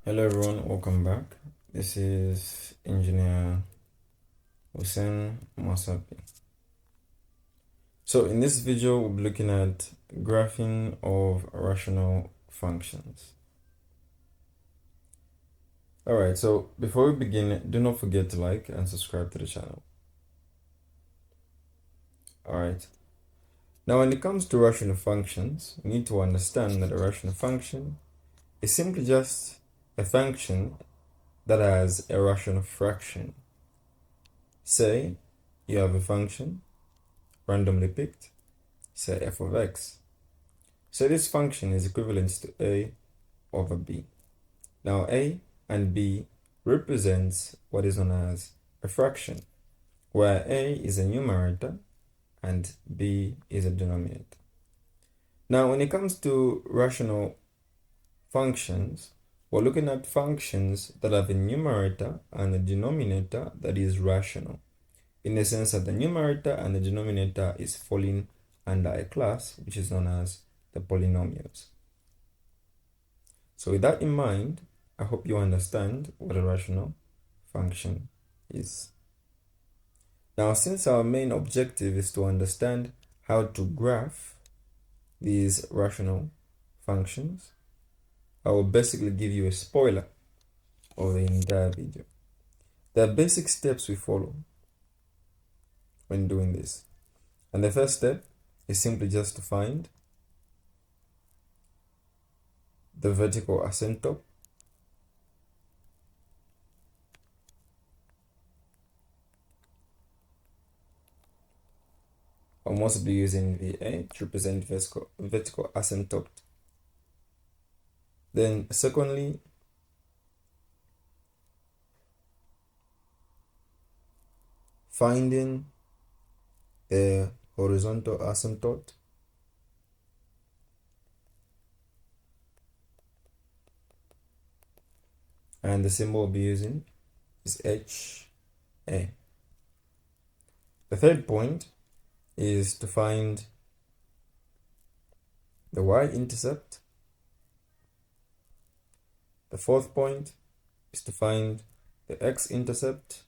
Hello everyone, welcome back. This is Engineer Husen Mwasapi. So in this video, we'll be looking at graphing of rational functions. Alright, so before we begin, do not forget to like and subscribe to the channel. Alright, now when it comes to rational functions, we need to understand that a rational function is simply just a function that has a rational fraction. Say you have a function randomly picked, say f of x. So this function is equivalent to a over b. Now a and b represents what is known as a fraction, where a is a numerator and b is a denominator. Now when it comes to rational functions, we're looking at functions that have a numerator and a denominator that is rational, in the sense that the numerator and the denominator is falling under a class which is known as the polynomials. So with that in mind, I hope you understand what a rational function is. Now, since our main objective is to understand how to graph these rational functions, I will basically give you a spoiler of the entire video. There are basic steps we follow when doing this. And the first step is simply just to find the vertical asymptote, I'm also be using VA to represent vertical asymptote. Then secondly, finding the horizontal asymptote, and the symbol we'll be using is HA. The third point is to find the y-intercept. The fourth point is to find the x-intercept.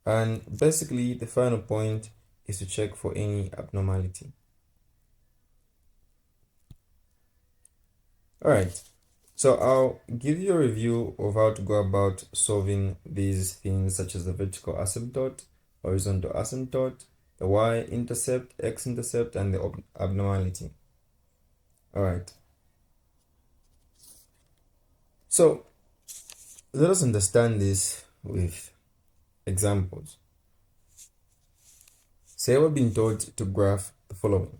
And basically, the final point is to check for any abnormality. Alright, so I'll give you a review of how to go about solving these things, such as the vertical asymptote, horizontal asymptote, the y-intercept, x-intercept, and the abnormality. Alright. So let us understand this with examples. Say we're being told to graph the following.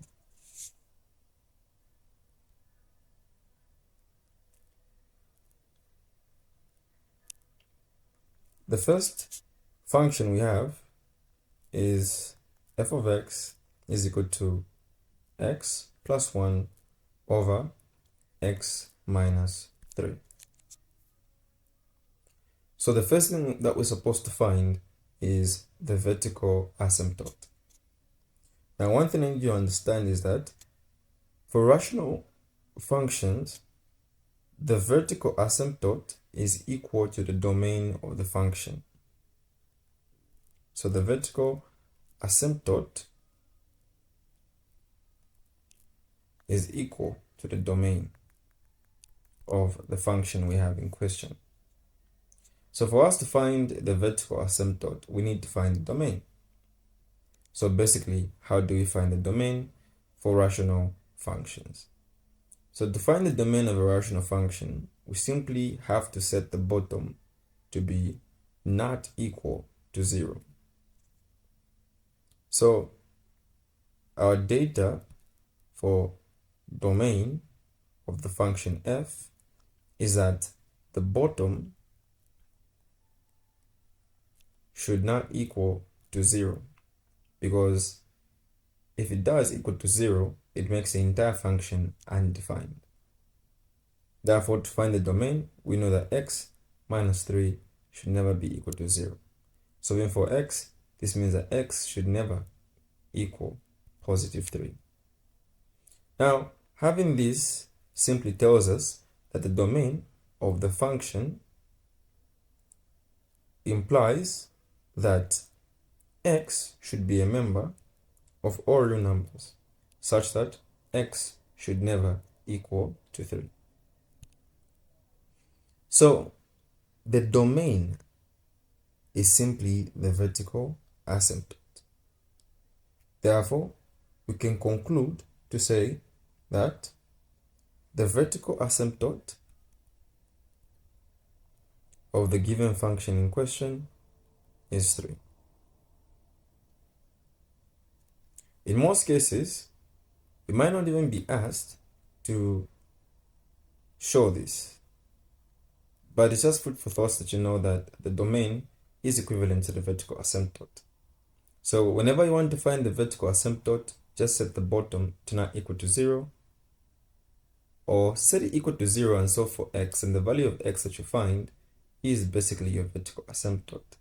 The first function we have is f of x is equal to x plus 1 over x minus 3. So the first thing that we're supposed to find is the vertical asymptote. Now, one thing I need you to understand is that for rational functions, the vertical asymptote is equal to the domain of the function. So the vertical asymptote is equal to the domain of the function we have in question. So for us to find the vertical asymptote, we need to find the domain. So basically, how do we find the domain for rational functions? So to find the domain of a rational function, we simply have to set the bottom to be not equal to 0. So our data for domain of the function f is that the bottom should not equal to 0, because if it does equal to 0, it makes the entire function undefined. Therefore, to find the domain, we know that x minus 3 should never be equal to 0. So then for x, this means that x should never equal positive 3. Now, having this simply tells us that the domain of the function implies that x should be a member of all real numbers, such that x should never equal to 3. So the domain is simply the vertical asymptote. Therefore, we can conclude to say that the vertical asymptote of the given function in question is 3. In most cases, you might not even be asked to show this, but it's just food for thought that you know that the domain is equivalent to the vertical asymptote. So whenever you want to find the vertical asymptote, just set the bottom to not equal to 0, or set it equal to 0 and so for x, and the value of x that you find is basically your vertical asymptote.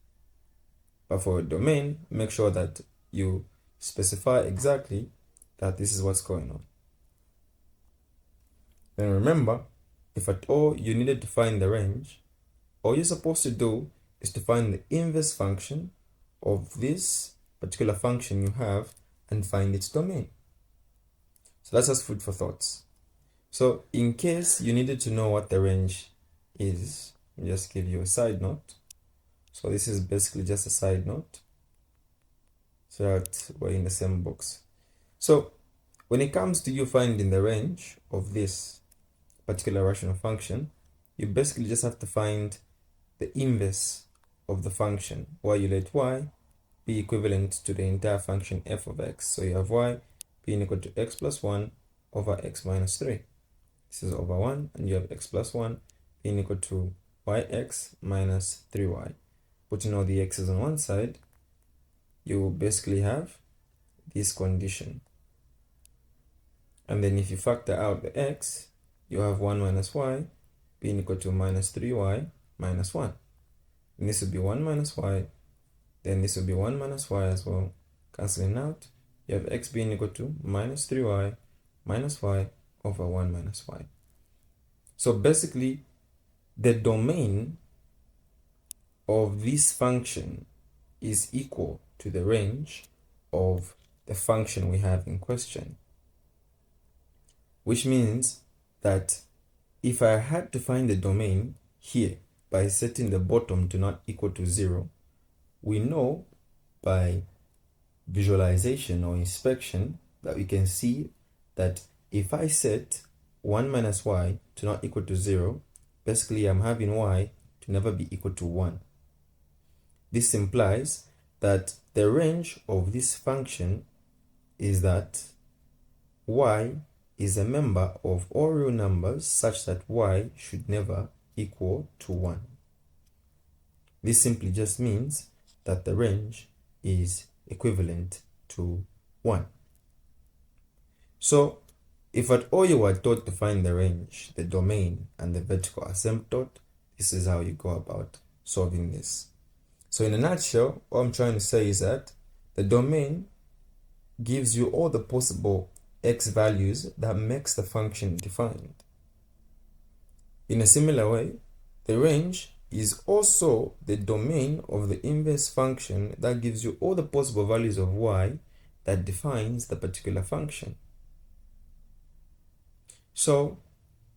But for a domain, make sure that you specify exactly that this is what's going on. Then remember, if at all you needed to find the range, all you're supposed to do is to find the inverse function of this particular function you have and find its domain. So that's just food for thoughts. So in case you needed to know what the range is, I'll just give you a side note. So this is basically just a side note, so that we're in the same box. So when it comes to you finding the range of this particular rational function, you basically just have to find the inverse of the function, where you let y be equivalent to the entire function f of x. So you have y being equal to x plus 1 over x minus 3. This is over 1, and you have x plus 1 being equal to yx minus 3y. Putting all the x's on one side, you basically have this condition. And then if you factor out the x, you have 1 minus y being equal to minus 3y minus 1. And this will be 1 minus y, then this will be 1 minus y as well. Cancelling out, you have x being equal to minus 3y minus y over 1 minus y. So basically, the domain of this function is equal to the range of the function we have in question. Which means that if I had to find the domain here by setting the bottom to not equal to 0, we know by visualization or inspection that we can see that if I set 1 minus y to not equal to 0, basically I'm having y to never be equal to 1. This implies that the range of this function is that y is a member of all real numbers such that y should never equal to 1. This simply just means that the range is equivalent to 1. So if at all you were taught to find the range, the domain, and the vertical asymptote, this is how you go about solving this. So in a nutshell, what I'm trying to say is that the domain gives you all the possible x values that makes the function defined. In a similar way, the range is also the domain of the inverse function that gives you all the possible values of y that defines the particular function. So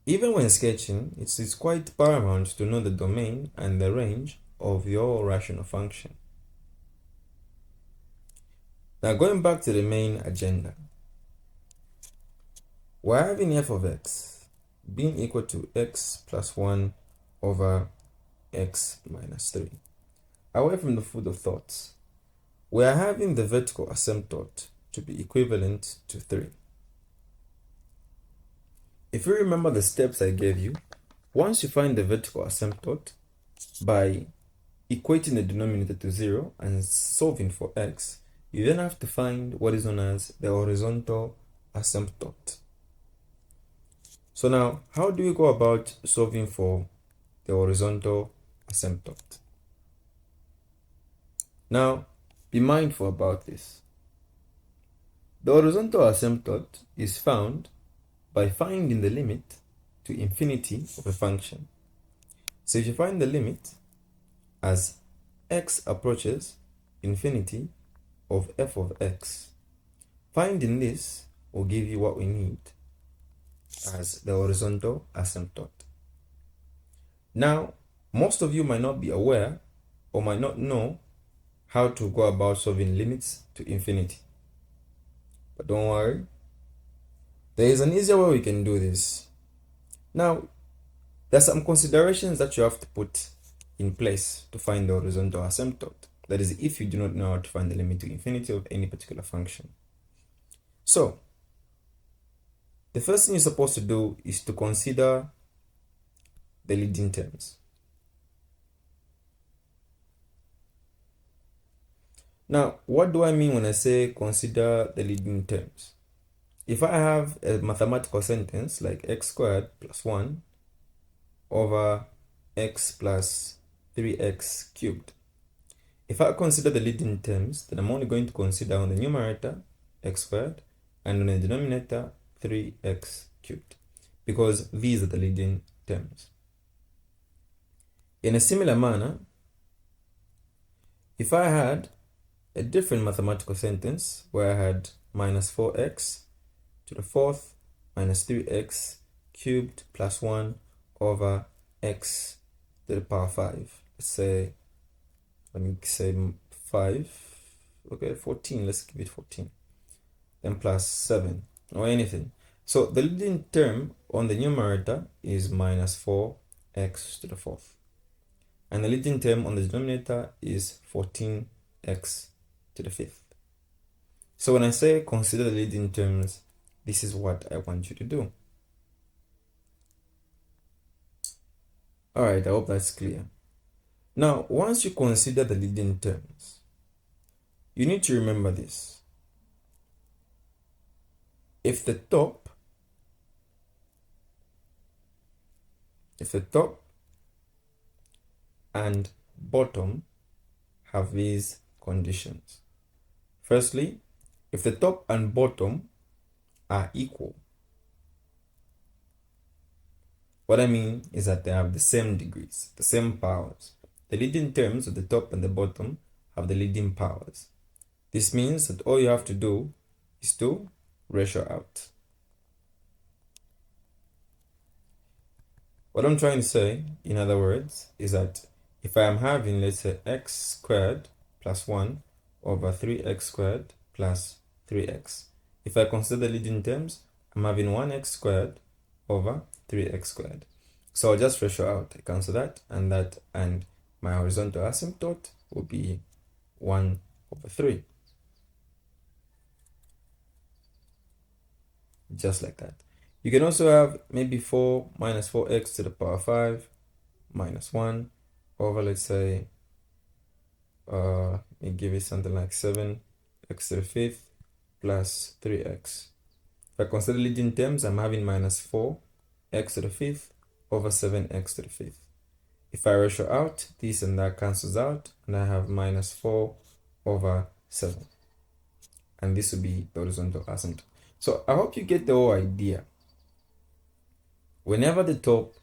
even when sketching, it's quite paramount to know the domain and the range of your rational function. Now going back to the main agenda, we're having f of x being equal to x plus 1 over x minus 3. Away from the food of thoughts, we are having the vertical asymptote to be equivalent to 3. If you remember the steps I gave you, once you find the vertical asymptote by equating the denominator to 0 and solving for x, you then have to find what is known as the horizontal asymptote. So now, how do we go about solving for the horizontal asymptote? Now, be mindful about this. The horizontal asymptote is found by finding the limit to infinity of a function. So if you find the limit as x approaches infinity of f of x, finding this will give you what we need as the horizontal asymptote. Now, most of you might not be aware or might not know how to go about solving limits to infinity. But don't worry, there is an easier way we can do this. Now, there are some considerations that you have to put in place to find the horizontal asymptote. That is, if you do not know how to find the limit to infinity of any particular function. So, the first thing you're supposed to do is to consider the leading terms. Now, what do I mean when I say consider the leading terms? If I have a mathematical sentence like x squared plus 1 over x plus 3x cubed, if I consider the leading terms, then I'm only going to consider on the numerator x squared and on the denominator 3x cubed, because these are the leading terms. In a similar manner, if I had a different mathematical sentence where I had minus 4x to the fourth minus 3x cubed plus 1 over x to the power 5. Let's say, let me say 5, okay, 14, let's give it 14. Then plus 7 or anything. So the leading term on the numerator is minus 4x to the fourth. And the leading term on the denominator is 14x to the fifth. So when I say consider the leading terms, this is what I want you to do. Alright, I hope that's clear. Now, once you consider the leading terms, you need to remember this. If the top and bottom have these conditions. Firstly, if the top and bottom are equal, what I mean is that they have the same degrees, the same powers. The leading terms of the top and the bottom have the leading powers. This means that all you have to do is to ratio out. What I'm trying to say, in other words, is that if I am having, let's say, x squared plus 1 over 3x squared plus 3x. If I consider the leading terms, I'm having 1x squared over 3x squared. So I'll just ratio out. I cancel that, and my horizontal asymptote will be 1 over 3. Just like that. You can also have maybe 4 minus 4x to the power 5 minus 1 over, let's say, me give it something like 7x to the fifth plus 3x. If I consider leading terms, I'm having minus 4x to the fifth over 7x to the fifth. If I ratio out, this and that cancels out, and I have minus 4 over 7. And this will be the horizontal asymptote. So I hope you get the whole idea. Whenever the top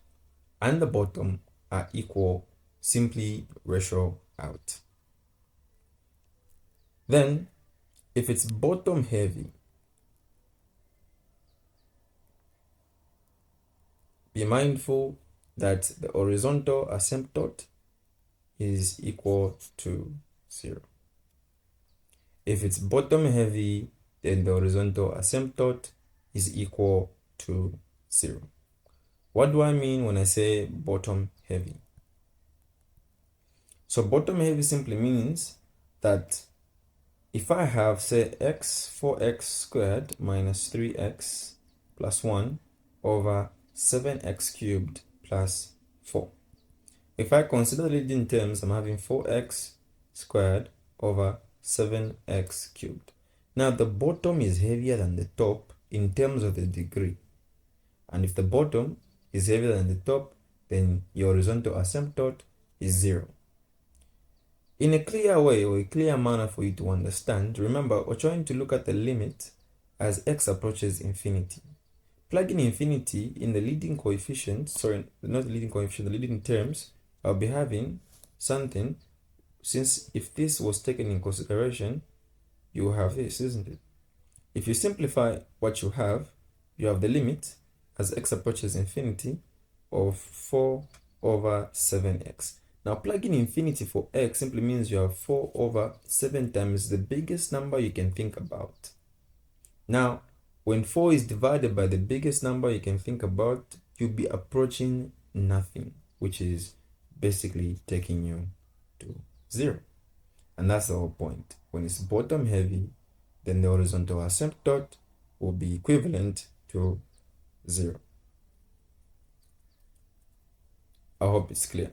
and the bottom are equal, simply ratio out. Then, if it's bottom heavy, be mindful that the horizontal asymptote is equal to 0. If it's bottom heavy, then the horizontal asymptote is equal to 0. What do I mean when I say bottom heavy? So bottom heavy simply means that if I have, say, 4x squared minus 3x plus 1 over 7x cubed plus 4. If I consider the leading terms, I'm having 4x squared over 7x cubed. Now, the bottom is heavier than the top in terms of the degree. And if the bottom is heavier than the top, then your horizontal asymptote is 0. In a clear way or a clear manner for you to understand, remember, we're trying to look at the limit as x approaches infinity. plugging infinity in the leading coefficient, sorry, not the leading coefficient, the leading terms, I'll be having something, since if this was taken in consideration, you have this, isn't it? If you simplify what you have the limit as x approaches infinity of 4 over 7x. Now, plugging infinity for x simply means you have 4 over 7 times the biggest number you can think about. Now, when 4 is divided by the biggest number you can think about, you'll be approaching nothing, which is basically taking you to 0. And that's the whole point. When it's bottom heavy, then the horizontal asymptote will be equivalent to 0. I hope it's clear.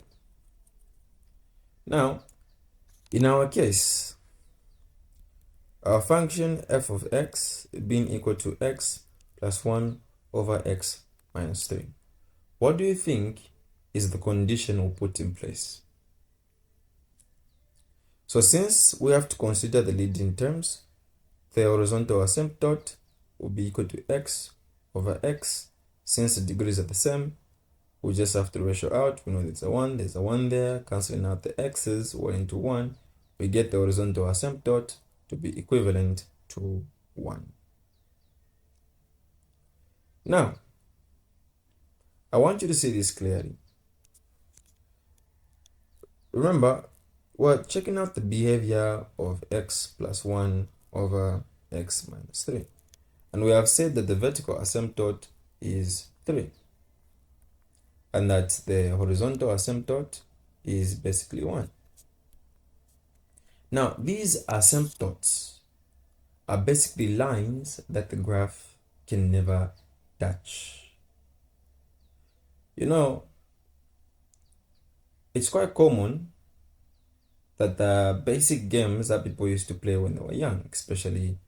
Now, in our case, our function f of x being equal to x plus 1 over x minus 3. What do you think is the condition we'll put in place? So since we have to consider the leading terms, the horizontal asymptote will be equal to x over x. Since the degrees are the same, we just have to ratio out. We know there's a 1 there, cancelling out the x's, 1 into 1. We get the horizontal asymptote to be equivalent to 1. Now, I want you to see this clearly. Remember, we're checking out the behavior of x plus 1 over x minus 3. And we have said that the vertical asymptote is 3. And that the horizontal asymptote is basically 1. Now, these asymptotes are basically lines that the graph can never touch. You know, it's quite common that the basic games that people used to play when they were young, especially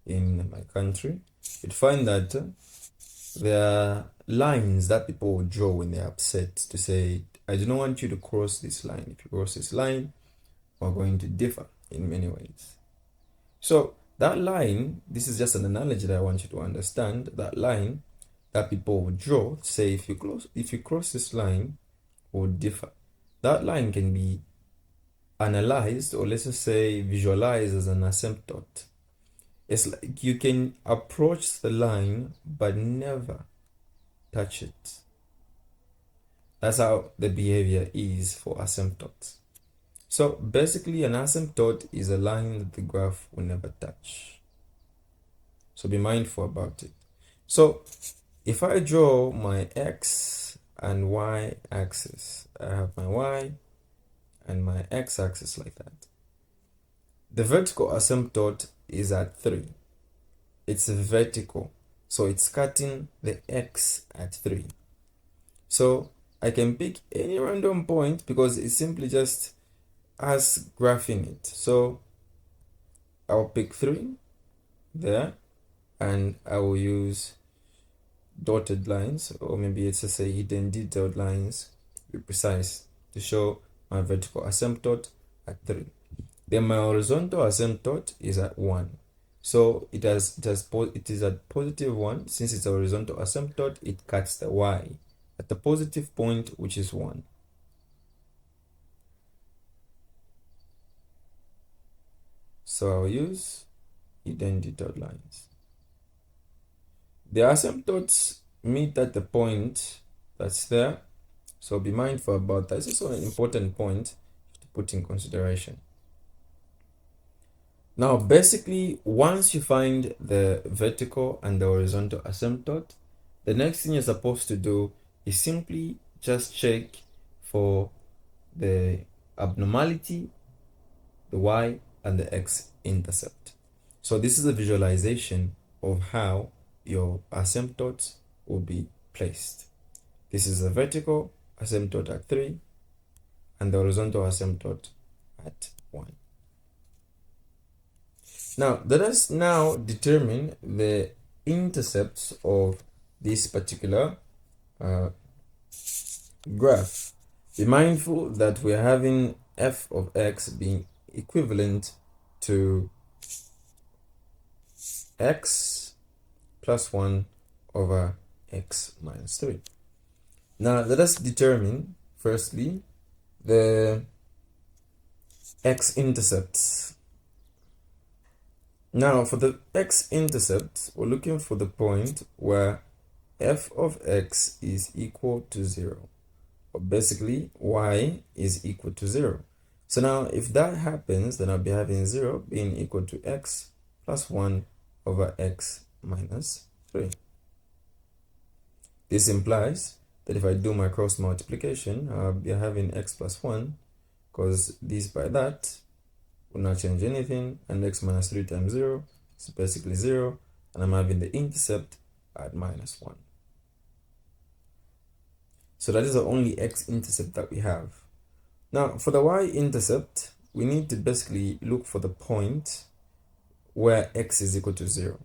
in my country, you'd find that there are lines that people will draw when they're upset to say, I do not want you to cross this line. If you cross this line, we're going to differ in many ways. So that line, this is just an analogy that I want you to understand. That line that people will draw, say if you cross this line, we'll differ. That line can be analyzed, or let's just say visualized, as an asymptote. It's like you can approach the line but never touch it. That's how the behavior is for asymptotes. So basically, an asymptote is a line that the graph will never touch. So be mindful about it. So if I draw my x and y axis, I have my y and my x axis like that. The vertical asymptote is at 3. It's vertical, so it's cutting the x at 3. So I can pick any random point because it simply just has graphing it. So I'll pick 3 there, and I will use dotted lines, or maybe it's just say hidden detailed lines, to be precise, to show my vertical asymptote at 3. Then my horizontal asymptote is at 1. So it is at positive 1. Since it's a horizontal asymptote, it cuts the y at the positive point, which is 1. So I'll use hidden detailed lines. The asymptotes meet at the point that's there. So be mindful about that. It's also an important point to put in consideration. Now, basically, once you find the vertical and the horizontal asymptote, the next thing you're supposed to do is simply just check for the abnormality, the y, and the x-intercept. So this is a visualization of how your asymptotes will be placed. This is a vertical asymptote at 3 and the horizontal asymptote at 1. Now, let us now determine the intercepts of this particular graph. Be mindful that we're having f of x being equivalent to x plus 1 over x minus 3. Now let us determine firstly the x-intercepts. Now for the x-intercept, we're looking for the point where f of x is equal to 0, or basically y is equal to 0. So now if that happens, then I'll be having 0 being equal to x plus 1 over x minus 3. This implies that if I do my cross multiplication, I'll be having x plus 1, because this by that will not change anything, and x minus 3 times 0 is basically 0, and I'm having the intercept at minus 1. So that is the only x-intercept that we have. Now for the y-intercept, we need to basically look for the point where x is equal to 0.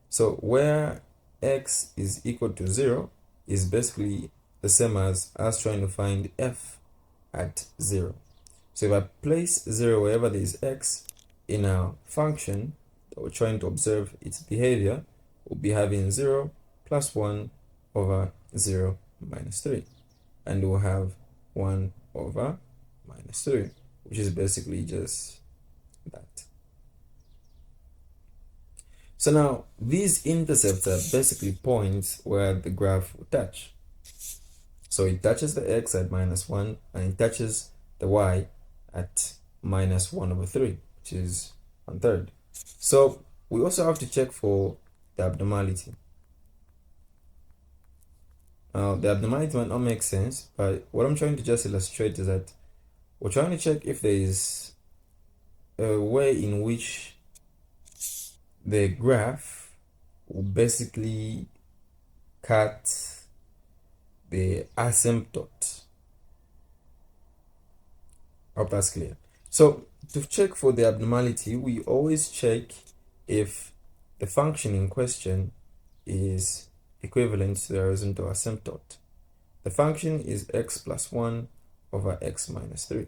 So where x is equal to 0 is basically the same as us trying to find f at 0. So if I place 0 wherever there is x in our function that we're trying to observe its behavior, we'll be having 0 plus 1 over 0 minus 3. And we'll have 1 over minus 3, which is basically just that. So now these intercepts are basically points where the graph will touch. So it touches the x at minus 1, and it touches the y at minus 1 over 3, which is 1/3. So we also have to check for the abnormality. Now the abnormality might not make sense, but what I'm trying to just illustrate is that we're trying to check if there is a way in which the graph will basically cut the asymptote. I hope that's clear. So to check for the abnormality, we always check if the function in question is equivalent to the horizontal asymptote. The function is x plus 1 over x minus 3.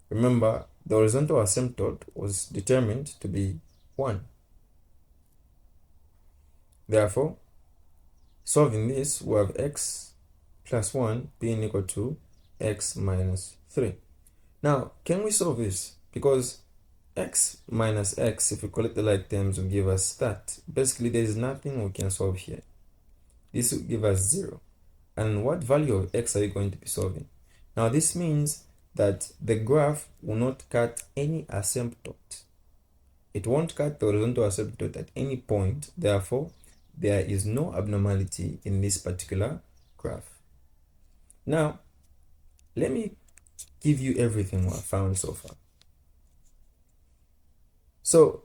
Remember, the horizontal asymptote was determined to be 1. Therefore, solving this, we have x plus 1 being equal to x minus 3. Now, can we solve this? Because x minus x, if we collect the like terms, will give us that. Basically, there is nothing we can solve here. This will give us 0. And what value of x are you going to be solving? Now, this means that the graph will not cut any asymptote. It won't cut the horizontal asymptote at any point. Therefore, there is no abnormality in this particular graph. Now, let me give you everything we have found so far. So,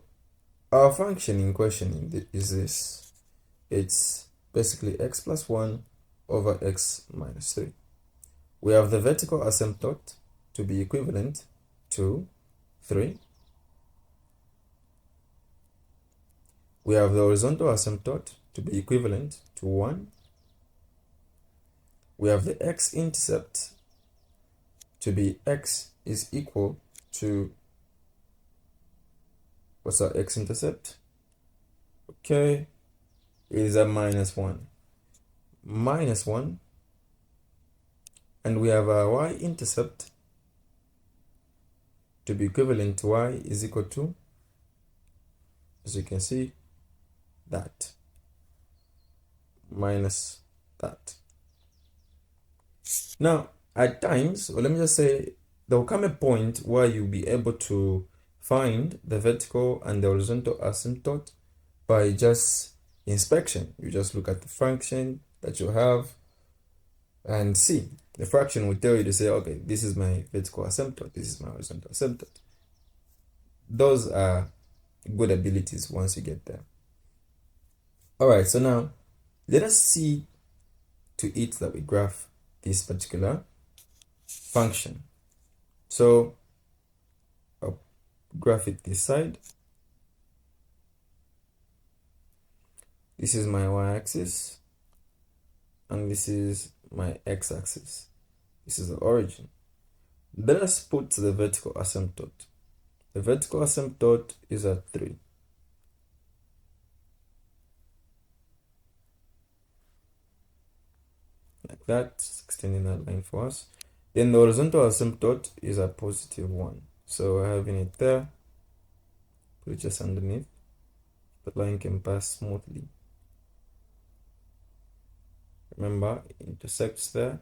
our function in question is this. It's basically x plus 1 over x minus 3. We have the vertical asymptote to be equivalent to 3. We have the horizontal asymptote to be equivalent to 1. We have the x-intercept to be x is equal to, what's our x-intercept? Okay, it is a minus 1. Minus 1. And we have our y-intercept to be equivalent to y is equal to, as you can see, that minus that. Now, at times, or let me just say, there will come a point where you'll be able to find the vertical and the horizontal asymptote by just inspection. You just look at the function that you have and see. The fraction will tell you to say, okay, this is my vertical asymptote, this is my horizontal asymptote. Those are good abilities once you get there. All right, so now let us see to it that we graph this particular function. So I'll graph it this side. This is my y-axis, and this is my x-axis. This is the origin. Let us put the vertical asymptote. The vertical asymptote is at 3. like that, extending that line for us. Then the horizontal asymptote is a +1. So we're having it there, put it just underneath. The line can pass smoothly. Remember, it intersects there,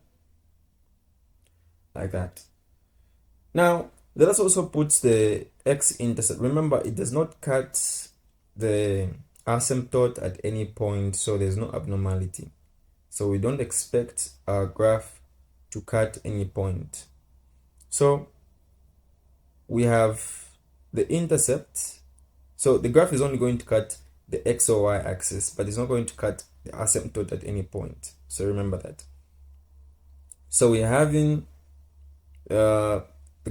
like that. Now, let us also put the x-intercept. Remember, it does not cut the asymptote at any point, so there's no abnormality. So we don't expect our graph to cut any point. So we have the intercept. So the graph is only going to cut the x or y axis, but it's not going to cut the asymptote at any point. So remember that. So we're having the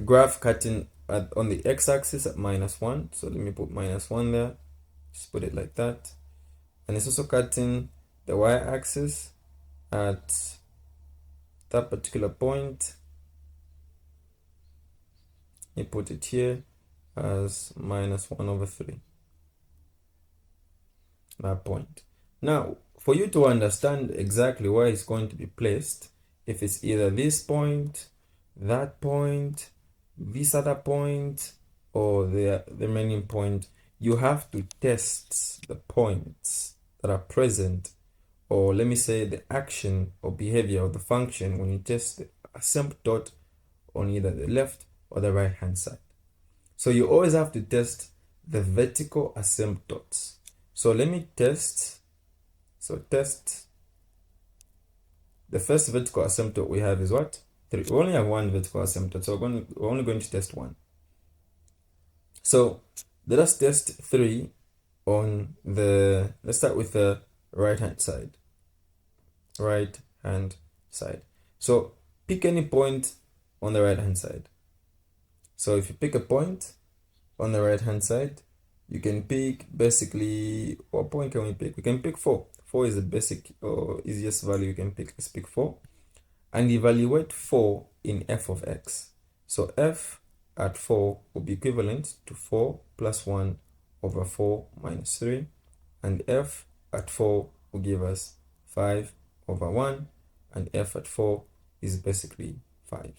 graph cutting on the x-axis at -1. So let me put -1 there. Just put it like that. And it's also cutting the y-axis at that particular point. You put it here as -1/3. That point. Now, for you to understand exactly where it's going to be placed, if it's either this point, that point, this other point, or the remaining point, you have to test the points that are present, or let me say the action or behavior of the function when you test the asymptote on either the left or the right hand side. So you always have to test the vertical asymptotes. So let me test. So test. The first vertical asymptote we have is what? 3. We only have one vertical asymptote, so we're only going to test one. So let us test 3 on the, let's start with the right hand side. Right hand side. So pick any point on the right hand side. So if you pick a point on the right hand side, you can pick basically, what point can we pick? We can pick 4. 4 is the basic or easiest value you can pick. Let's pick 4 and evaluate 4 in f of x. So f at 4 will be equivalent to 4 plus 1 over 4 minus 3, and f at 4 will give us 5 over 1, and f at 4 is basically 5.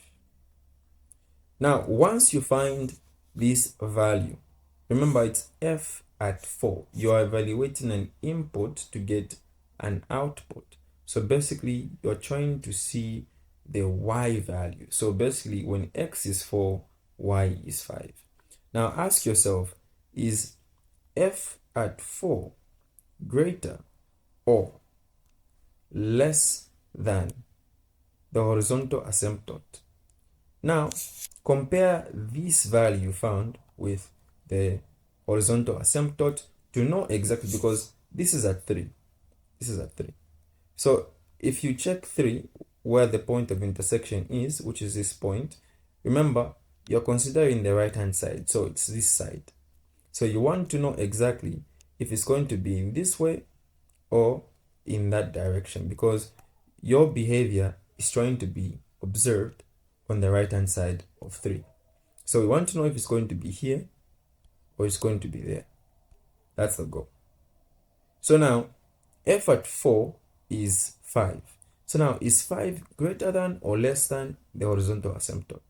Now, once you find this value, remember it's f at 4. You are evaluating an input to get an output. So basically, you're trying to see the y value. So basically, when x is 4, y is 5. Now ask yourself, is f at 4 greater or less than the horizontal asymptote? Now, compare this value found with the horizontal asymptote to know exactly, because this is at 3. This is at 3. So if you check 3, where the point of intersection is, which is this point, remember, you're considering the right-hand side. So it's this side. So you want to know exactly if it's going to be in this way or in that direction, because your behavior is trying to be observed on the right hand side of 3. So we want to know if it's going to be here or it's going to be there. That's the goal. So now f at 4 is 5. So now is 5 greater than or less than the horizontal asymptote?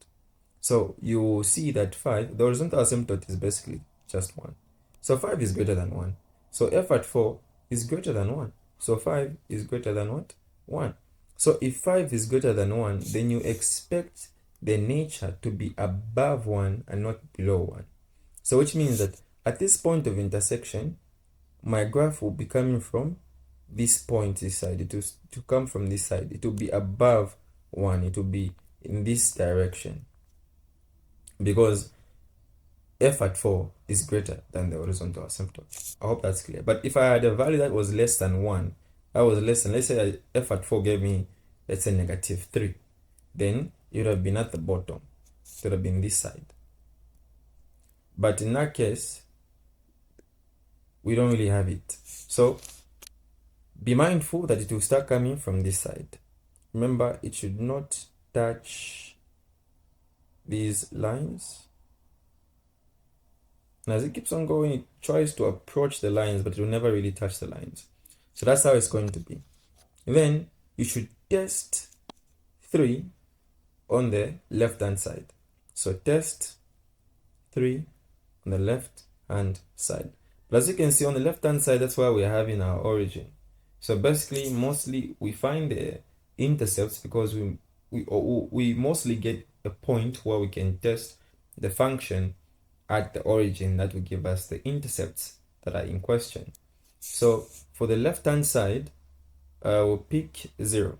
So you will see that 5, the horizontal asymptote is basically just 1. So 5 is greater than 1. So f at 4 is greater than 1. So 5 is greater than what? 1. So if 5 is greater than 1, then you expect the nature to be above 1 and not below 1. So which means that at this point of intersection, my graph will be coming from this point, this side. It will to come from this side. It will be above 1. It will be in this direction, because f at 4 is greater than the horizontal asymptote. I hope that's clear. But if I had a value that was less than 1, that was less than, let's say f at 4 gave me, let's say, -3, then it would have been at the bottom. It would have been this side. But in that case, we don't really have it. So be mindful that it will start coming from this side. Remember, it should not touch these lines. And as it keeps on going, it tries to approach the lines, but it will never really touch the lines. So that's how it's going to be. And then you should test 3 on the left hand side. So test 3 on the left hand side. But as you can see on the left hand side, that's where we're having our origin. So basically, mostly we find the intercepts because we mostly get a point where we can test the function at the origin that will give us the intercepts that are in question. So for the left hand side, we'll pick 0.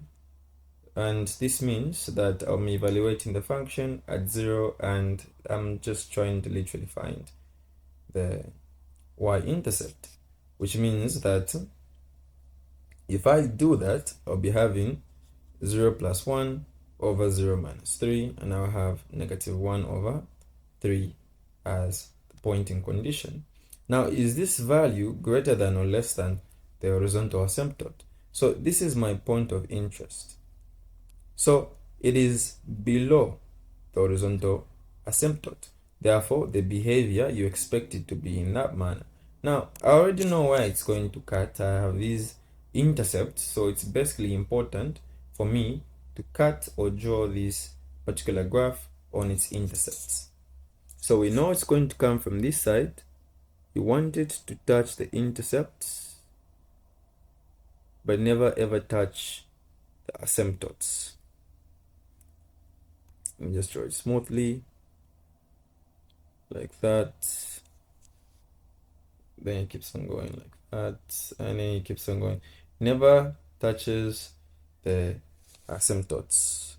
And this means that I'm evaluating the function at 0, and I'm just trying to literally find the y-intercept, which means that if I do that, I'll be having 0 plus 1 over 0 minus 3, and I'll have negative 1 over 3 as the pointing condition. Now, is this value greater than or less than the horizontal asymptote? So this is my point of interest. So it is below the horizontal asymptote. Therefore, the behavior, you expect it to be in that manner. Now, I already know where it's going to cut. I have these intercepts, so it's basically important for me to cut or draw this particular graph on its intercepts. So we know it's going to come from this side. You want it to touch the intercepts, but never ever touch the asymptotes. Let me just draw it smoothly, like that. Then it keeps on going like that, and then it keeps on going. Never touches the asymptotes.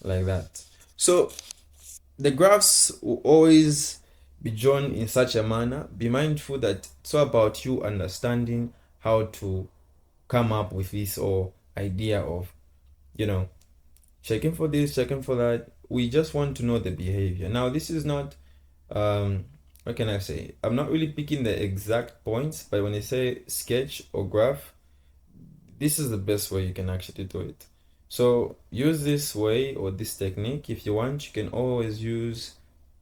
Like that. So the graphs will always be drawn in such a manner. Be mindful that it's all about you understanding how to come up with this or idea of, checking for this, checking for that. We just want to know the behavior. Now, this is not, what can I say? I'm not really picking the exact points, but when I say sketch or graph, this is the best way you can actually do it. So use this way or this technique. If you want, you can always use,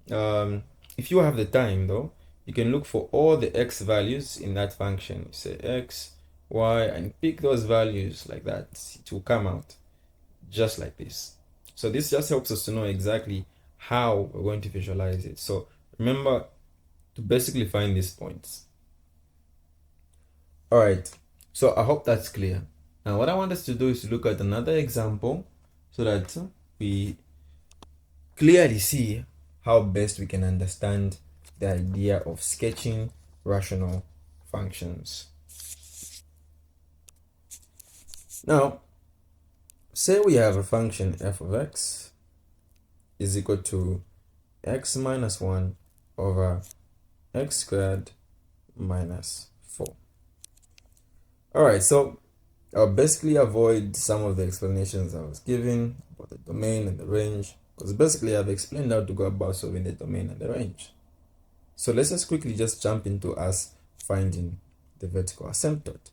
if you have the time though, you can look for all the x values in that function. You say x, y, and pick those values like that. It will come out just like this. So this just helps us to know exactly how we're going to visualize it. So remember to basically find these points. All right, so I hope that's clear. Now what I want us to do is to look at another example so that we clearly see how best we can understand the idea of sketching rational functions. Now, say we have a function f of x is equal to x minus 1 over x squared minus 4. All right, so I'll basically avoid some of the explanations I was giving about the domain and the range, because basically I've explained how to go about solving the domain and the range. So let's just quickly just jump into us finding the vertical asymptote.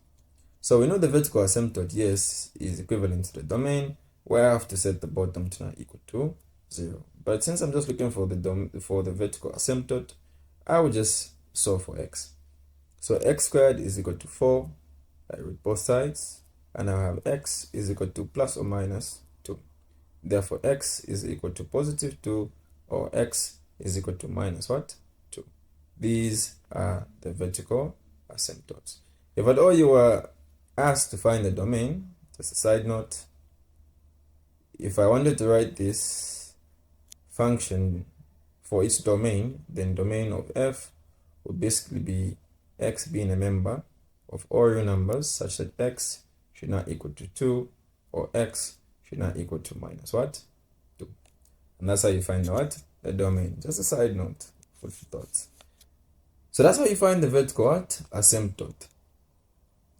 So we know the vertical asymptote, yes, is equivalent to the domain, where I have to set the bottom to not equal to 0. But since I'm just looking for the vertical asymptote, I will just solve for x. So x squared is equal to 4. I root both sides, and I have x is equal to plus or minus 2. Therefore, x is equal to positive 2, or x is equal to minus what? 2. These are the vertical asymptotes. If at all you were asked to find the domain, just a side note, if I wanted to write this function for its domain, then domain of f would basically be x being a member of all real numbers such that x should not equal to 2, or x should not equal to minus what? 2. And that's how you find what? The domain. Just a side note, food for thoughts. So that's how you find the vertical what? Asymptote.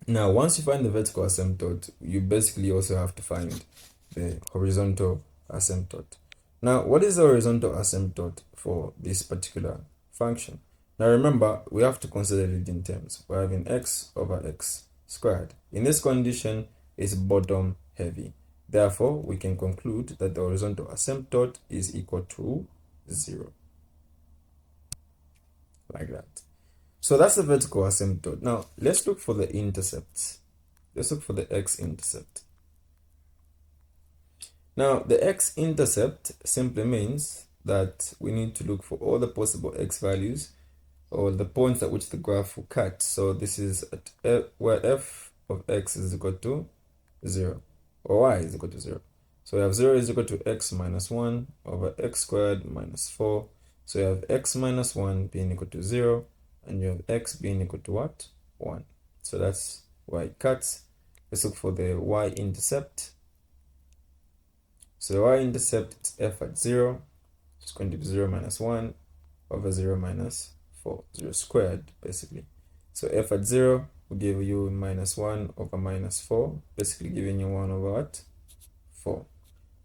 Now, once you find the vertical asymptote, you basically also have to find the horizontal asymptote. Now, what is the horizontal asymptote for this particular function? Now, remember, we have to consider leading terms. We're having x over x squared. In this condition, it's bottom heavy. Therefore, we can conclude that the horizontal asymptote is equal to 0. Like that. So that's the vertical asymptote. Now let's look for the intercepts. Let's look for the x-intercept. Now the x-intercept simply means that we need to look for all the possible x values or the points at which the graph will cut. So this is at where f of x is equal to 0 or y is equal to 0. So we have 0 is equal to x minus 1 over x squared minus 4. So you have x minus 1 being equal to 0 and you have x being equal to what? 1. So that's why it cuts. Let's look for the y-intercept. So the y-intercept is f at 0. It's going to be 0 minus 1 over 0 minus 4. 0 squared, basically. So f at 0 will give you minus 1 over minus 4, basically giving you 1 over what? 4.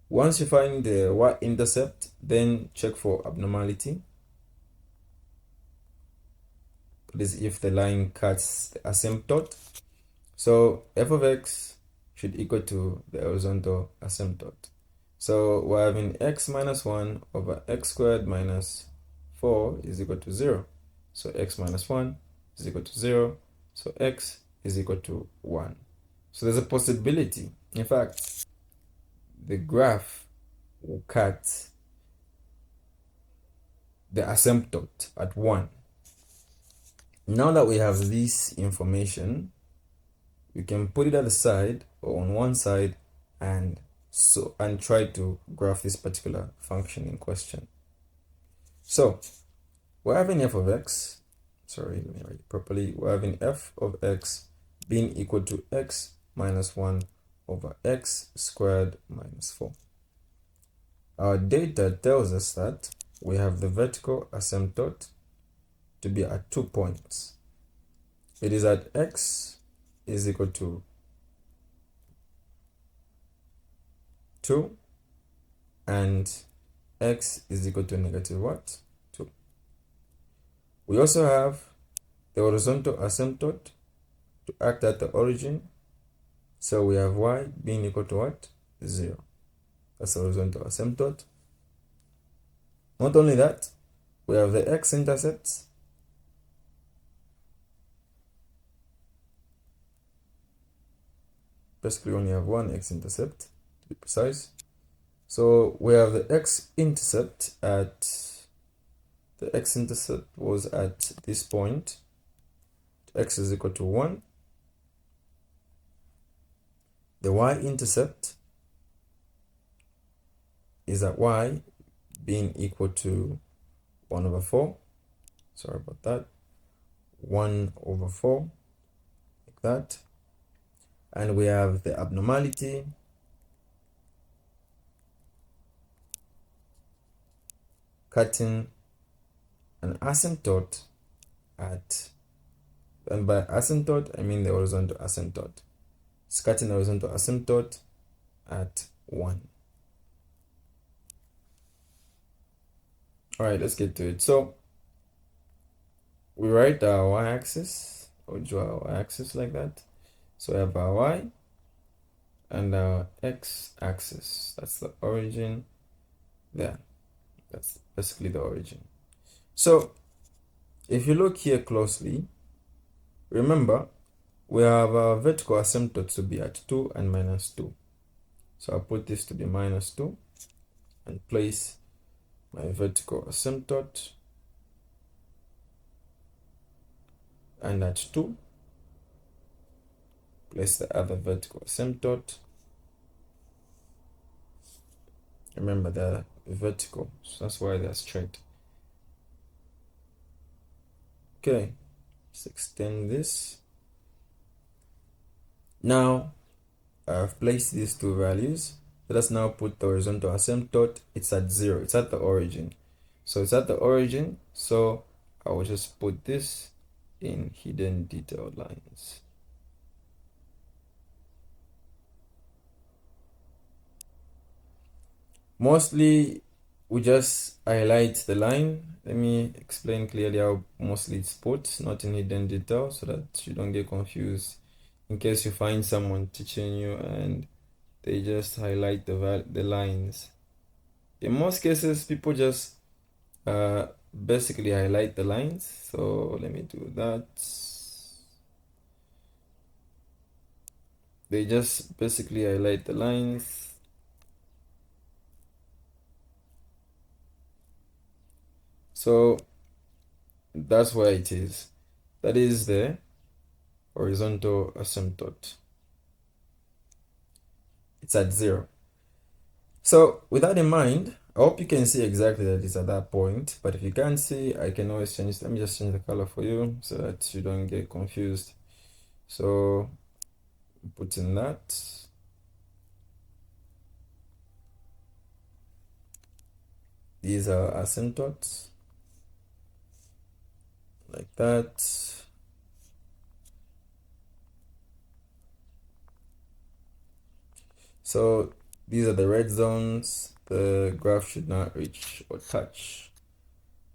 Once you find the y-intercept, then check for abnormality. That is if the line cuts the asymptote. So f of x should equal to the horizontal asymptote. So we're having x minus 1 over x squared minus 4 is equal to 0. So x minus 1 is equal to 0. So x is equal to 1. So there's a possibility. In fact, the graph will cut the asymptote at 1. Now that we have this information, we can put it at the side or on one side and try to graph this particular function in question. So we're having f of x, sorry, let me write it properly. We're having f of x being equal to x minus 1 over x squared minus 4. Our data tells us that we have the vertical asymptote to be at 2 points. It is at x is equal to 2 and x is equal to negative what? 2. We also have the horizontal asymptote to act at the origin. So we have y being equal to what? 0. That's the horizontal asymptote. Not only that, we have the x-intercepts. Basically, we only have one x-intercept, to be precise. So we have the x-intercept was at this point. X is equal to 1. The y-intercept is at y being equal to 1 over 4. Sorry about that. 1 over 4, like that. And we have the abnormality cutting an asymptote at, and by asymptote I mean the horizontal asymptote. It's cutting the horizontal asymptote at 1. All right, let's get to it. So we write our y-axis or draw our y-axis like that. So we have our y and our x-axis. That's the origin there. That's basically the origin. So if you look here closely, remember we have our vertical asymptote to be at 2 and minus 2. So I'll put this to be minus 2 and place my vertical asymptote, and at 2 place the other vertical asymptote. Remember they're vertical, so that's why they're straight. Okay, let's extend this. Now I've placed these two values. Let us now put the horizontal asymptote. It's at 0. It's at the origin. So it's at the origin. So I will just put this in hidden detailed lines. Mostly we just highlight the line. Let me explain clearly how mostly it's put, not in hidden detail, so that you don't get confused in case you find someone teaching you and they just highlight the lines. In most cases, people just basically highlight the lines. So let me do that. They just basically highlight the lines. So that's where it is. That is the horizontal asymptote. It's at 0. So with that in mind, I hope you can see exactly that it's at that point. But if you can't see, I can always change. Let me just change the color for you so that you don't get confused. So put in that. These are asymptotes. Like that. So these are the red zones the graph should not reach or touch.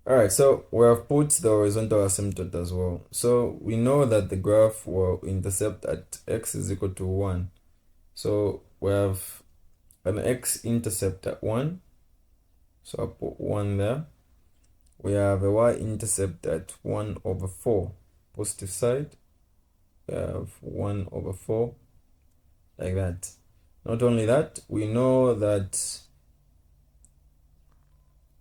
All right, so we have put the horizontal asymptote as well. So we know that the graph will intercept at x is equal to 1. So we have an x-intercept at 1. So I'll put 1 there. We have a y-intercept at 1 over 4. Positive side, we have 1 over 4, like that. Not only that, we know that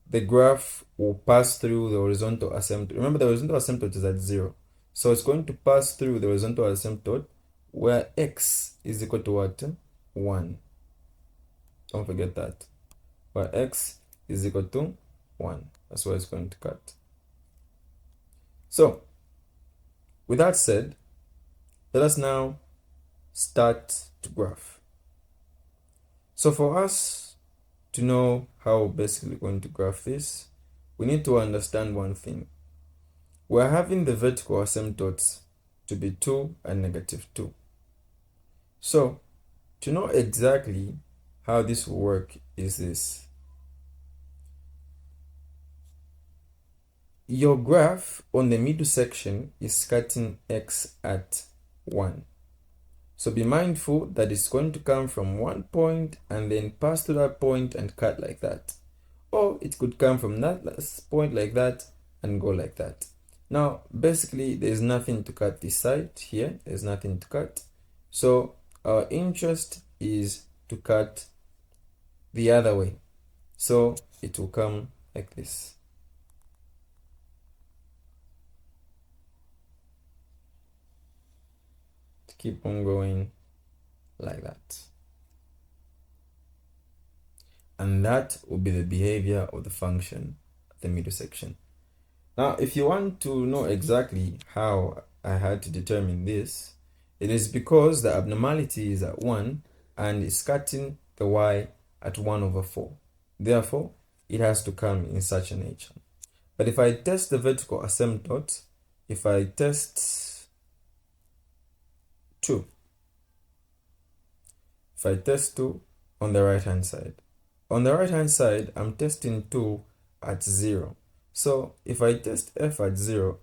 the graph will pass through the horizontal asymptote. Remember, the horizontal asymptote is at 0. So it's going to pass through the horizontal asymptote where x is equal to what? 1. Don't forget that. Where x is equal to 1. That's where it's going to cut. So, with that said, let us now start to graph. So for us to know how we're basically going to graph this, we need to understand one thing. We're having the vertical asymptotes to be 2 and negative 2. So, to know exactly how this will work is this. Your graph on the middle section is cutting x at 1. So be mindful that it's going to come from one point and then pass to that point and cut like that. Or it could come from that last point like that and go like that. Now, basically, there's nothing to cut this side here. There's nothing to cut. So our interest is to cut the other way. So it will come like this. To keep on going like that. And that will be the behavior of the function at the middle section. Now, if you want to know exactly how I had to determine this, it is because the abnormality is at 1 and it's cutting the y at 1 over 4. Therefore, it has to come in such a nature. But if I test the vertical asymptote, if I test 2, if I test 2 on the right hand side, on the right hand side, I'm testing 2 at 0. So if I test f at 0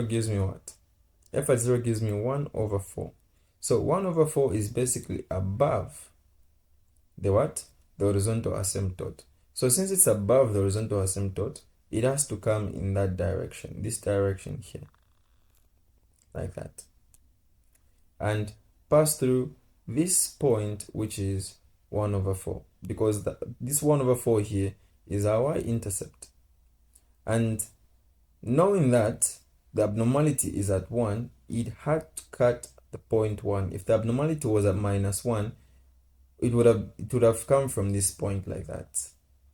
gives me what? F at 0 gives me 1 over 4. So 1 over 4 is basically above the what? The horizontal asymptote. So since it's above the horizontal asymptote, it has to come in that direction, this direction here, like that. And pass through this point, which is 1 over 4, because this 1 over 4 here is our y-intercept. And knowing that the abnormality is at 1, it had to cut the point 1. If the abnormality was at minus 1, it would have come from this point like that.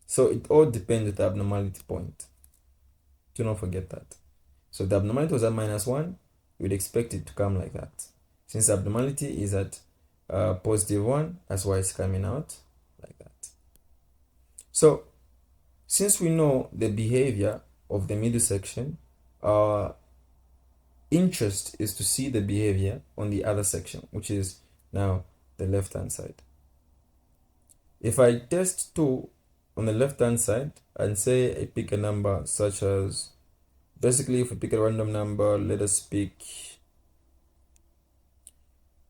So it all depends on the abnormality point. Do not forget that. So if the abnormality was at minus 1, you would expect it to come like that. Since the abnormality is at positive 1, that's why it's coming out like that. So since we know the behavior of the middle section, our interest is to see the behavior on the other section, which is now the left hand side. If I test 2 on the left hand side and say I pick a number such as, basically if we pick a random number, let us pick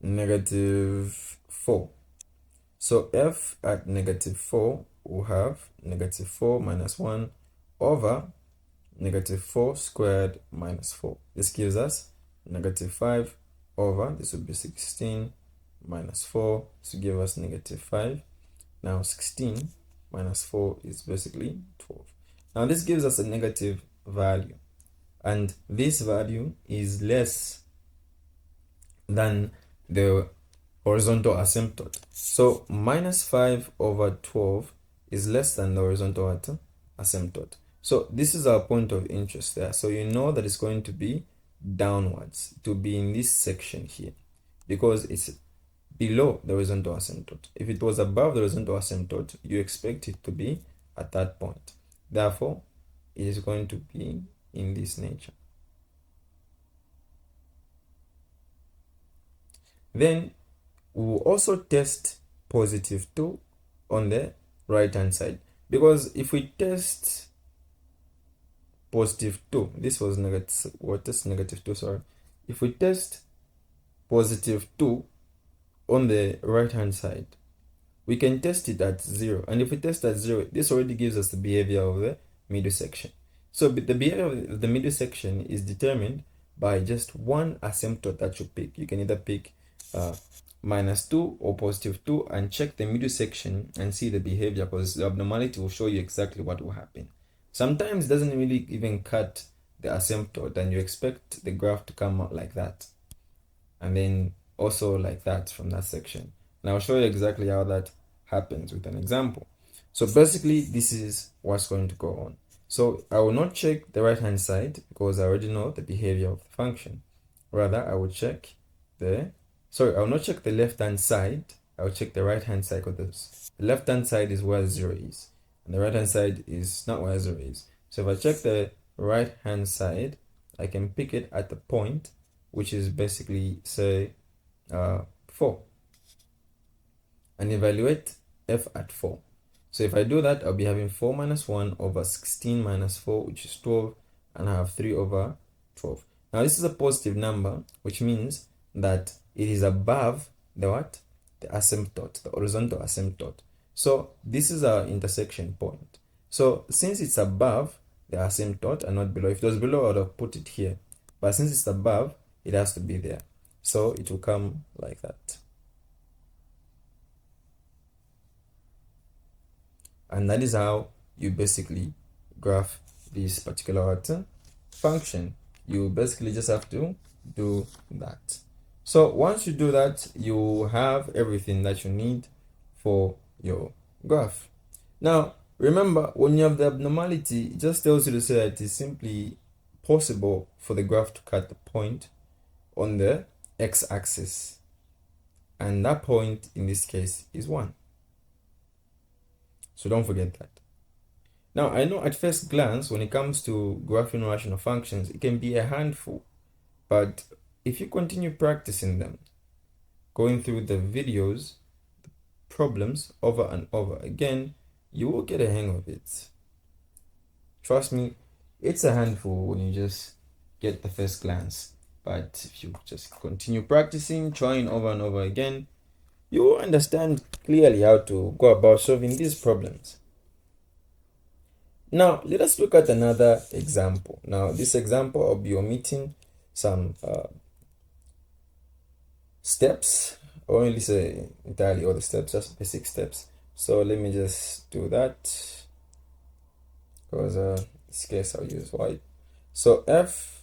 negative 4. So f at negative 4 will have negative 4 minus 1 over negative 4 squared minus 4. This gives us negative 5 over, this would be 16 minus 4, to give us negative 5. Now 16 minus 4 is basically 12. Now this gives us a negative value, and this value is less than the horizontal asymptote. So minus 5 over 12 is less than the horizontal asymptote. So this is our point of interest there. So you know that it's going to be downwards, to be in this section here, because it's below the horizontal asymptote. If it was above the horizontal asymptote, you expect it to be at that point. Therefore, it is going to be in this nature. Then we'll also test positive 2 on the right hand side, because if we test positive 2, this was negative, what is negative 2, sorry. If we test positive 2 on the right hand side, we can test it at 0, and if we test at 0, this already gives us the behavior of the middle section. So the behavior of the middle section is determined by just one asymptote that you pick. You can either pick minus 2 or positive 2 and check the middle section and see the behavior, because the abnormality will show you exactly what will happen. Sometimes it doesn't really even cut the asymptote, and you expect the graph to come out like that, and then also like that from that section. And I'll show you exactly how that happens with an example. So basically, this is what's going to go on. So I will not check the right hand side because I already know the behavior of the function. Rather, I will check I will not check the left hand side. I will check the right hand side, because the left hand side is where 0 is, and the right hand side is not where 0 is. So if I check the right hand side, I can pick it at the point, which is basically, say, 4, and evaluate f at 4. So if I do that, I'll be having 4 minus 1 over 16 minus 4, which is 12, and I have 3 over 12. Now this is a positive number, which means that it is above the what? The asymptote, the horizontal asymptote. So this is our intersection point. So since it's above the asymptote and not below, if it was below, I would have put it here. But since it's above, it has to be there. So it will come like that. And that is how you basically graph this particular function. You basically just have to do that. So once you do that, you have everything that you need for your graph. Now, remember, when you have the abnormality, it just tells you to say that it is simply possible for the graph to cut the point on the x-axis. And that point, in this case, is 1. So don't forget that. Now, I know at first glance, when it comes to graphing rational functions, it can be a handful. But if you continue practicing them, going through the videos, the problems over and over again, you will get a hang of it. Trust me, it's a handful when you just get the first glance. But if you just continue practicing, trying over and over again, you will understand clearly how to go about solving these problems. Now, let us look at another example. Now, this example, I'll be omitting some steps, or only say entirely all the steps, just basic steps. So let me just do that, because in this case I'll use y. So f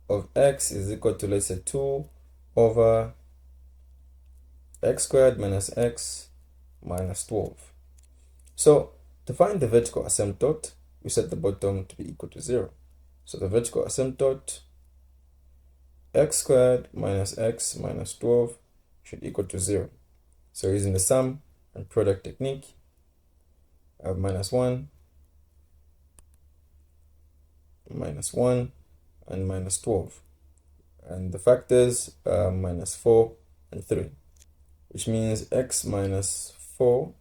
of x is equal to, let's say, 2 over x squared minus x minus 12. So to find the vertical asymptote, we set the bottom to be equal to 0. So the vertical asymptote, x squared minus x minus 12, should equal to 0. So using the sum and product technique, I have minus 1, minus 1, and minus 12. And the factors are minus 4 and 3, which means x minus 4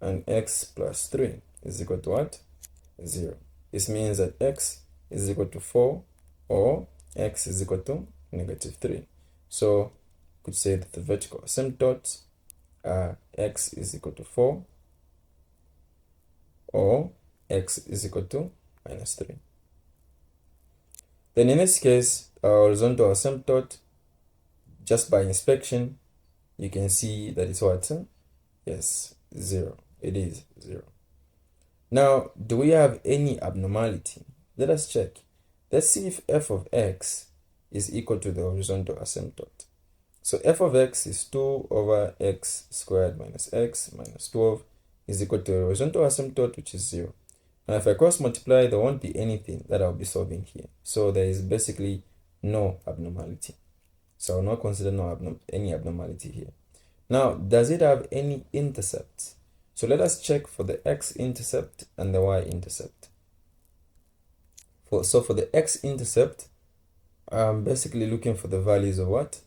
and x plus 3 is equal to what? 0. This means that x is equal to 4 or x is equal to negative 3. So we could say that the vertical asymptotes are x is equal to 4 or x is equal to minus 3. Then in this case, our horizontal asymptote, just by inspection, you can see that it's what? Yes, 0. It is 0. Now, do we have any abnormality? Let us check. Let's see if f of x is equal to the horizontal asymptote. So f of x is 2 over x squared minus x minus 12 is equal to the horizontal asymptote, which is 0. Now, if I cross multiply, there won't be anything that I'll be solving here. So there is basically no abnormality. So I'll not consider any abnormality here. Now, does it have any intercepts? So let us check for the x-intercept and the y-intercept. So for the x-intercept, I'm basically looking for the values of what?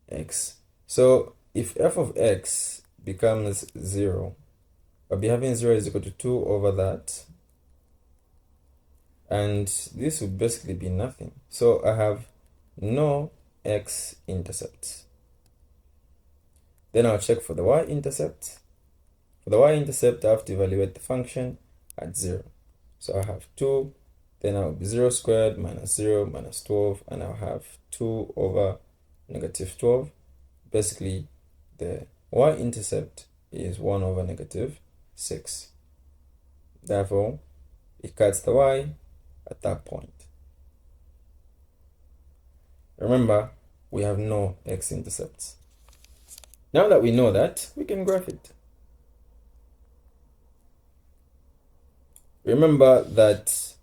X. So if f of x becomes 0, I'll be having 0 is equal to 2 over that. And this would basically be nothing. So I have no x-intercepts. Then I'll check for the y-intercept. For the y-intercept, I have to evaluate the function at 0. So I have 2, then I'll be 0 squared minus 0 minus 12, and I'll have 2 over negative 12. Basically, the y-intercept is 1 over negative 6. Therefore, it cuts the y at that point. Remember, we have no x-intercepts. Now that we know that, we can graph it. Remember that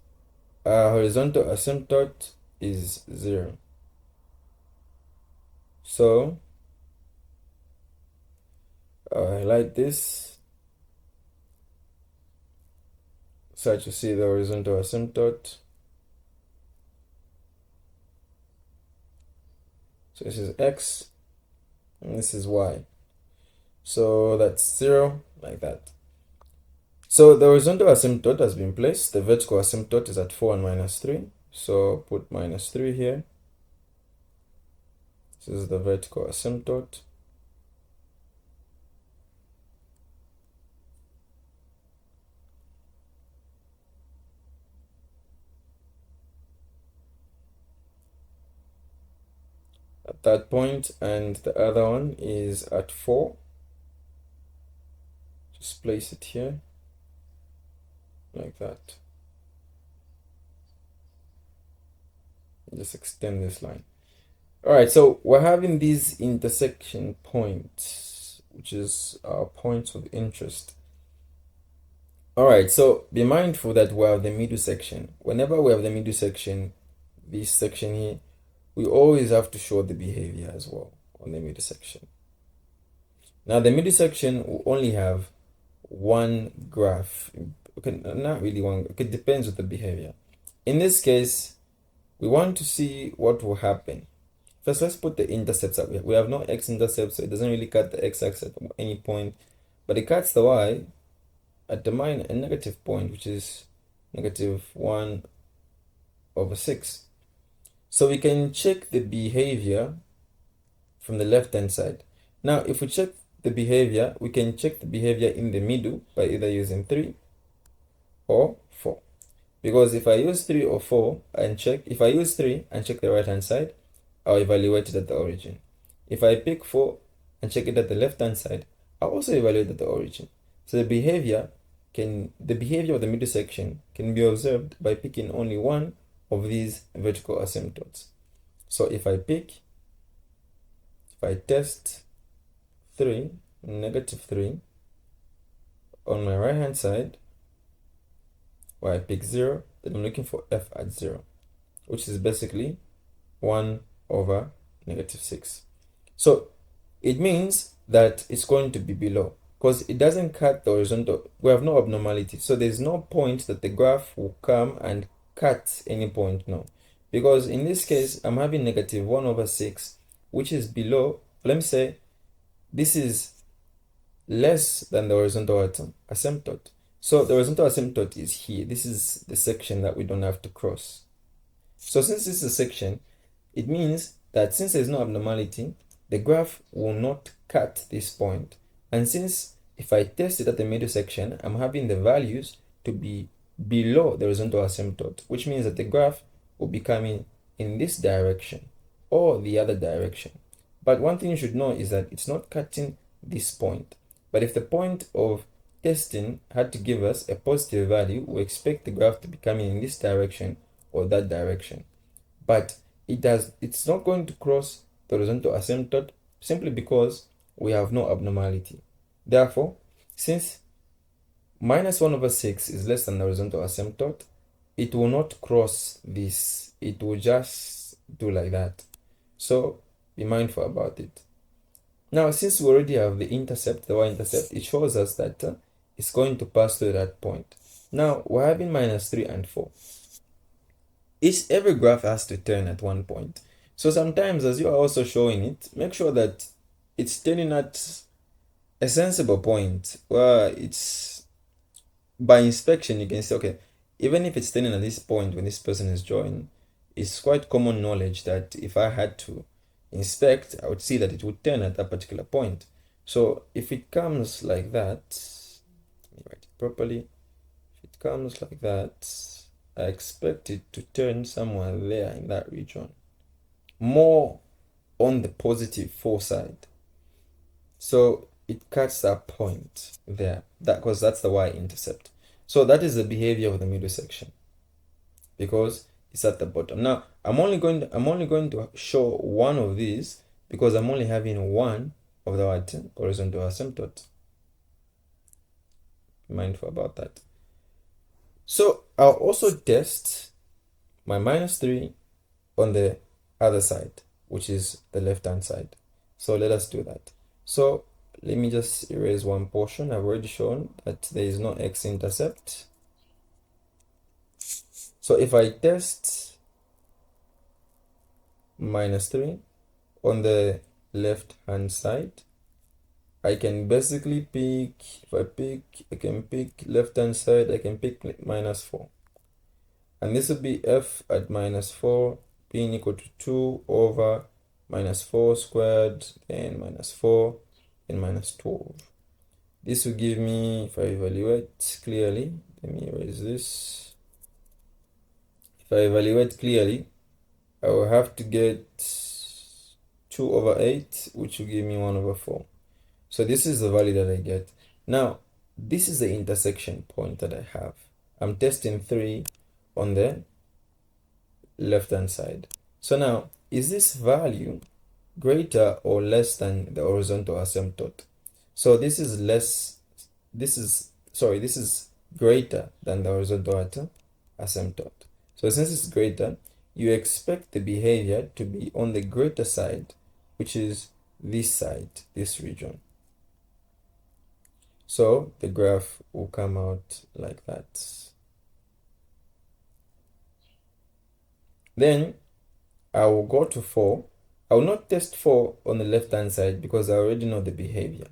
our horizontal asymptote is 0. So, I'll highlight this so to see the horizontal asymptote. So this is x, and this is y. So that's 0, like that. So the horizontal asymptote has been placed. The vertical asymptote is at 4 and minus 3. So put minus 3 here. This is the vertical asymptote. At that point, and the other one is at 4. Just place it here, like that. Just extend this line. All right, so we're having these intersection points, which is our points of interest. All right, so be mindful that we have the middle section. Whenever we have the middle section, this section here, we always have to show the behavior as well on the middle section. Now, the middle section will only have one graph. Okay, not really one. It depends on the behavior. In this case, we want to see what will happen. First, let's put the intercepts up. We have no x-intercept, so it doesn't really cut the x-axis at any point, but it cuts the y at the negative point, which is negative 1 over 6. So we can check the behavior from the left-hand side. Now, if we check the behavior, we can check the behavior in the middle by either using 3 or 4. Because if I use 3 or 4 and check, if I use 3 and check the right-hand side, I'll evaluate it at the origin. If I pick 4 and check it at the left-hand side, I'll also evaluate at the origin. So the behavior of the middle section can be observed by picking only one of these vertical asymptotes. So if I test 3, negative 3 on my right hand side, where I pick 0, then I'm looking for f at 0, which is basically 1 over negative 6. So it means that it's going to be below, because it doesn't cut the horizontal. We have no abnormality, so there's no point that the graph will come and cut any point, no. Because in this case, I'm having negative 1 over 6, which is below. Let me say this is less than the horizontal asymptote. So the horizontal asymptote is here. This is the section that we don't have to cross. So since this is a section, it means that since there's no abnormality, the graph will not cut this point. And since if I test it at the middle section, I'm having the values to be below the horizontal asymptote, which means that the graph will be coming in this direction or the other direction. But one thing you should know is that it's not cutting this point. But if the point of testing had to give us a positive value, we expect the graph to be coming in this direction or that direction. But it's not going to cross the horizontal asymptote simply because we have no abnormality. Therefore, since minus 1 over 6 is less than the horizontal asymptote, it will not cross this. It will just do like that. So be mindful about it. Now, since we already have the intercept, the y-intercept, it shows us that it's going to pass through that point. Now, we're having minus 3 and 4. Every graph has to turn at one point. So sometimes, as you are also showing it, make sure that it's turning at a sensible point where it's, by inspection, you can say, okay, even if it's turning at this point when this person is drawing, it's quite common knowledge that if I had to inspect, I would see that it would turn at that particular point. So if it comes like that, let me write it properly. If it comes like that, I expect it to turn somewhere there in that region, more on the positive 4 side. So it cuts that point there, because that's the y-intercept. So that is the behavior of the middle section, because it's at the bottom. Now I'm only going to show one of these because I'm only having one of the horizontal asymptote. Be mindful about that. So I'll also test my minus 3 on the other side, which is the left hand side. So let us do that. So let me just erase one portion. I've already shown that there is no x-intercept. So if I test minus 3 on the left hand side, I can basically pick, I can pick left hand side, I can pick minus 4. And this will be f at minus 4 being equal to 2 over minus 4 squared, then minus 4, and minus 12. This will give me, if I evaluate clearly, let me erase this. If I evaluate clearly, I will have to get 2 over 8, which will give me 1 over 4. So this is the value that I get. Now, this is the intersection point that I have. I'm testing 3 on the left-hand side. So now, is this value greater or less than the horizontal asymptote? So this is greater than the horizontal asymptote. So since it's greater, you expect the behavior to be on the greater side, which is this side, this region. So the graph will come out like that. Then I will go to 4. I will not test 4 on the left hand side because I already know the behavior.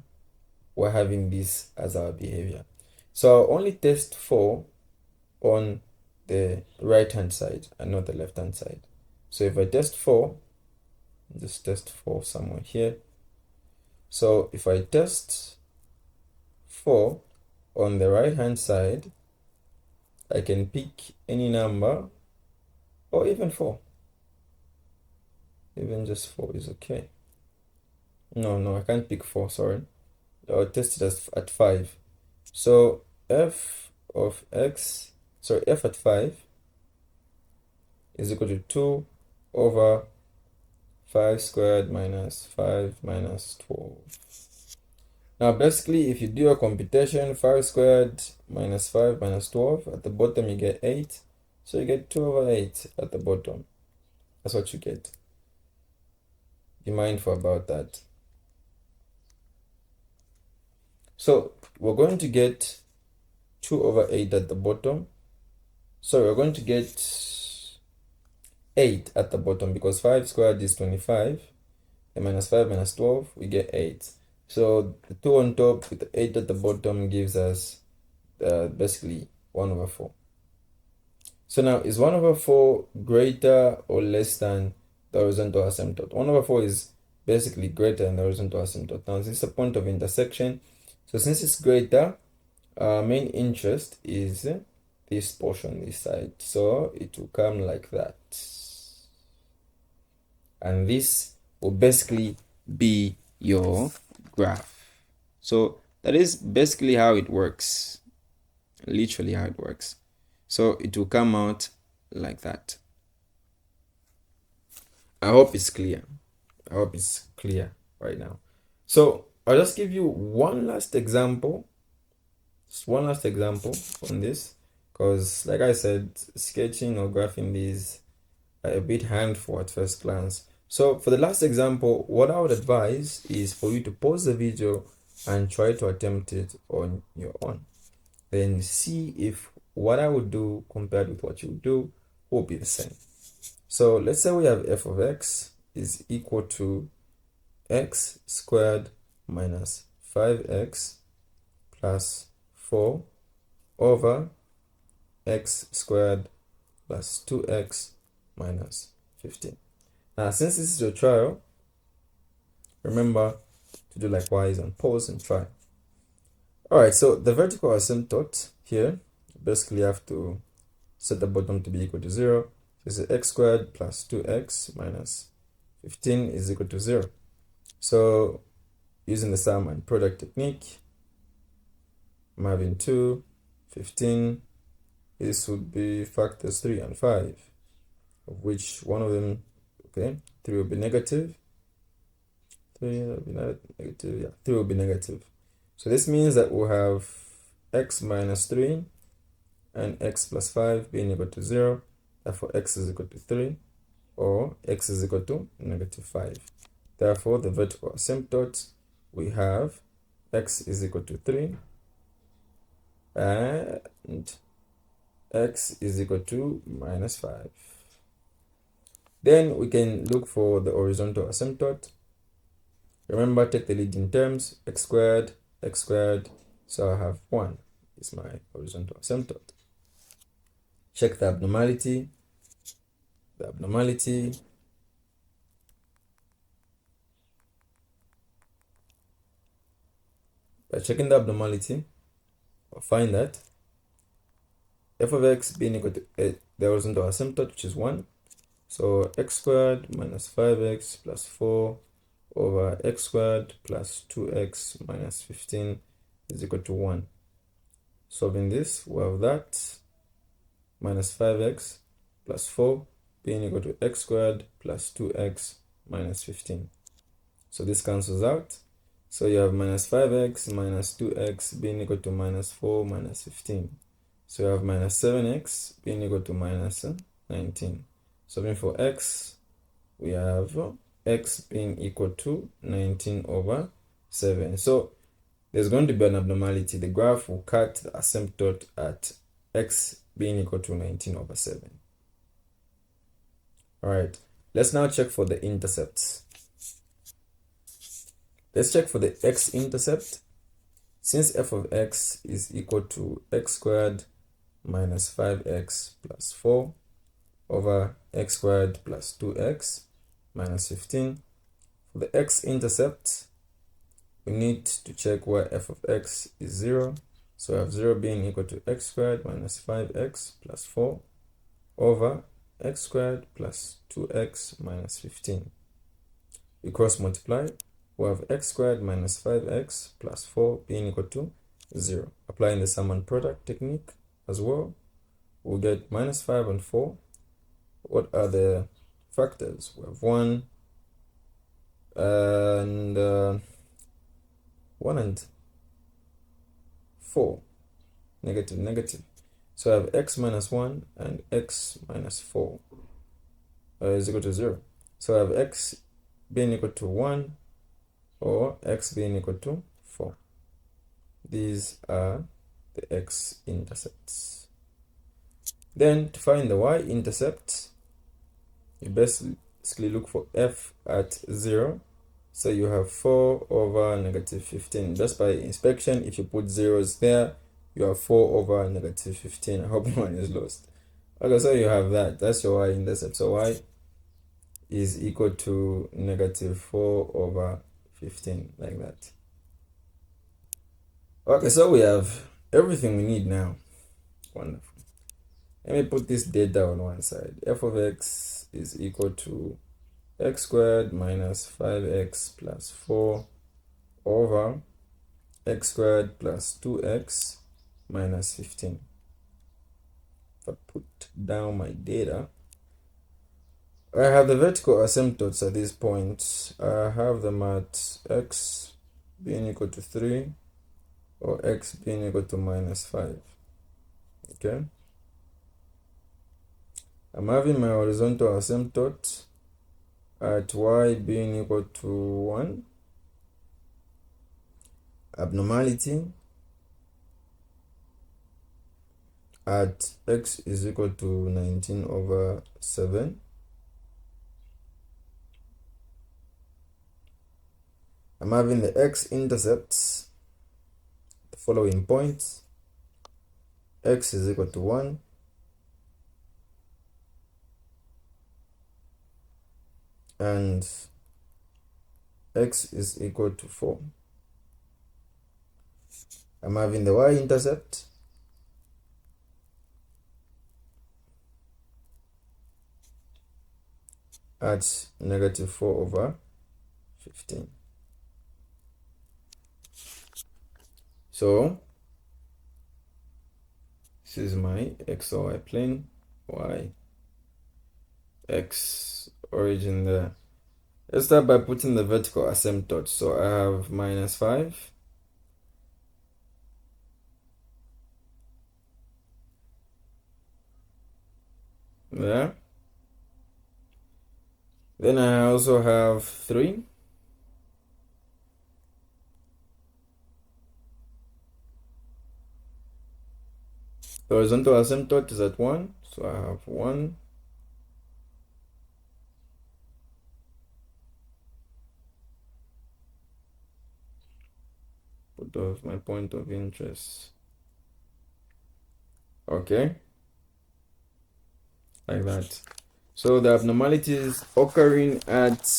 We're having this as our behavior. So I'll only test 4 on the right hand side and not the left hand side. So if I test 4, just test 4 somewhere here. So if I test 4 on the right hand side, I can pick any number or even 4. Even just 4 is okay. No, I can't pick 4, sorry. I'll test it at 5. So f at 5 is equal to 2 over 5 squared minus 5 minus 12. Now basically, if you do a computation, 5 squared minus 5 minus 12, at the bottom you get 8. So you get 2 over 8 at the bottom. That's what you get. Be mindful about that. So we're going to get 2 over 8 at the bottom. So we're going to get 8 at the bottom because 5 squared is 25. And minus 5 minus 12, we get 8. So the 2 on top with the 8 at the bottom gives us basically 1 over 4. So now, is 1 over 4 greater or less than the horizontal asymptote? 1 over 4 is basically greater than the horizontal asymptote. Now, this is a point of intersection. So since it's greater, our main interest is this portion, this side. So it will come like that. And this will basically be your graph. So that is basically how it works, literally how it works. So it will come out like that. I hope it's clear. I hope it's clear right now. So I'll just give you one last example. Just one last example on this, because like I said, sketching or graphing these are a bit handful at first glance. So for the last example, what I would advise is for you to pause the video and try to attempt it on your own. Then see if what I would do compared with what you would do will be the same. So let's say we have f of x is equal to x squared minus 5x plus 4 over x squared plus 2x minus 15. Now, since this is your trial, remember to do likewise and pause and try. Alright, so the vertical asymptote here, basically have to set the bottom to be equal to 0. So it's x squared plus 2x minus 15 is equal to 0. So using the sum and product technique, I'm having 2, 15. This would be factors 3 and 5, of which one of them, okay, 3 will be negative. 3 will be negative, yeah, 3 will be negative. So this means that we'll have x minus 3 and x plus 5 being equal to 0. Therefore, x is equal to 3, or x is equal to negative 5. Therefore, the vertical asymptote, we have x is equal to 3 and x is equal to minus 5. Then we can look for the horizontal asymptote. Remember, take the leading terms, x squared, so I have 1 is my horizontal asymptote. Check the abnormality. By checking the abnormality, I'll find that f of x being equal to the horizontal asymptote, which is 1. So x squared minus 5x plus 4 over x squared plus 2x minus 15 is equal to 1. Solving this, we have that minus 5x plus 4 being equal to x squared plus 2x minus 15. So this cancels out. So you have minus 5x minus 2x being equal to minus 4 minus 15. So you have minus 7x being equal to minus 19. Solving for x, we have x being equal to 19 over 7. So there's going to be an abnormality. The graph will cut the asymptote at x being equal to 19 over 7. Alright, let's now check for the intercepts. Let's check for the x-intercept. Since f of x is equal to x squared minus 5x plus 4 over x squared plus 2x minus 15, for the x-intercept, we need to check where f of x is 0. So I have 0 being equal to x squared minus 5x plus 4 over x squared plus 2x minus 15. We cross multiply. We have x squared minus 5x plus 4 being equal to 0. Applying the sum and product technique as well, we'll get minus 5 and 4. What are the factors? We have 1 and 1 and 4. Negative, negative. So I have x minus 1 and x minus 4 is equal to 0. So I have x being equal to 1 or x being equal to 4. These are the x-intercepts. Then to find the y-intercept, you basically look for f at 0. So you have 4 over negative 15. Just by inspection, if you put zeros there, you have 4 over negative 15. I hope no one is lost. Okay, so you have that. That's your y-intercept. So y is equal to negative 4 over 15, like that. Okay, so we have everything we need now. Wonderful. Let me put this data on one side. F of x is equal to x squared minus 5x plus 4 over x squared plus 2x minus 15. If I put down my data, I have the vertical asymptotes at these points. I have them at x being equal to 3 or x being equal to minus 5. Okay? I'm having my horizontal asymptote at y being equal to 1. Abnormality at x is equal to 19 over 7. I'm having the x-intercepts, the following points. X is equal to 1. And x is equal to 4. I'm having the y-intercept at negative 4 over 15. So this is my x or y plane, y, x, origin there. Let's start by putting the vertical asymptote. So I have minus 5. There. Then I also have 3. The horizontal asymptote is at 1. So I have 1. Put off my point of interest. Okay. Like that. So the abnormality is occurring at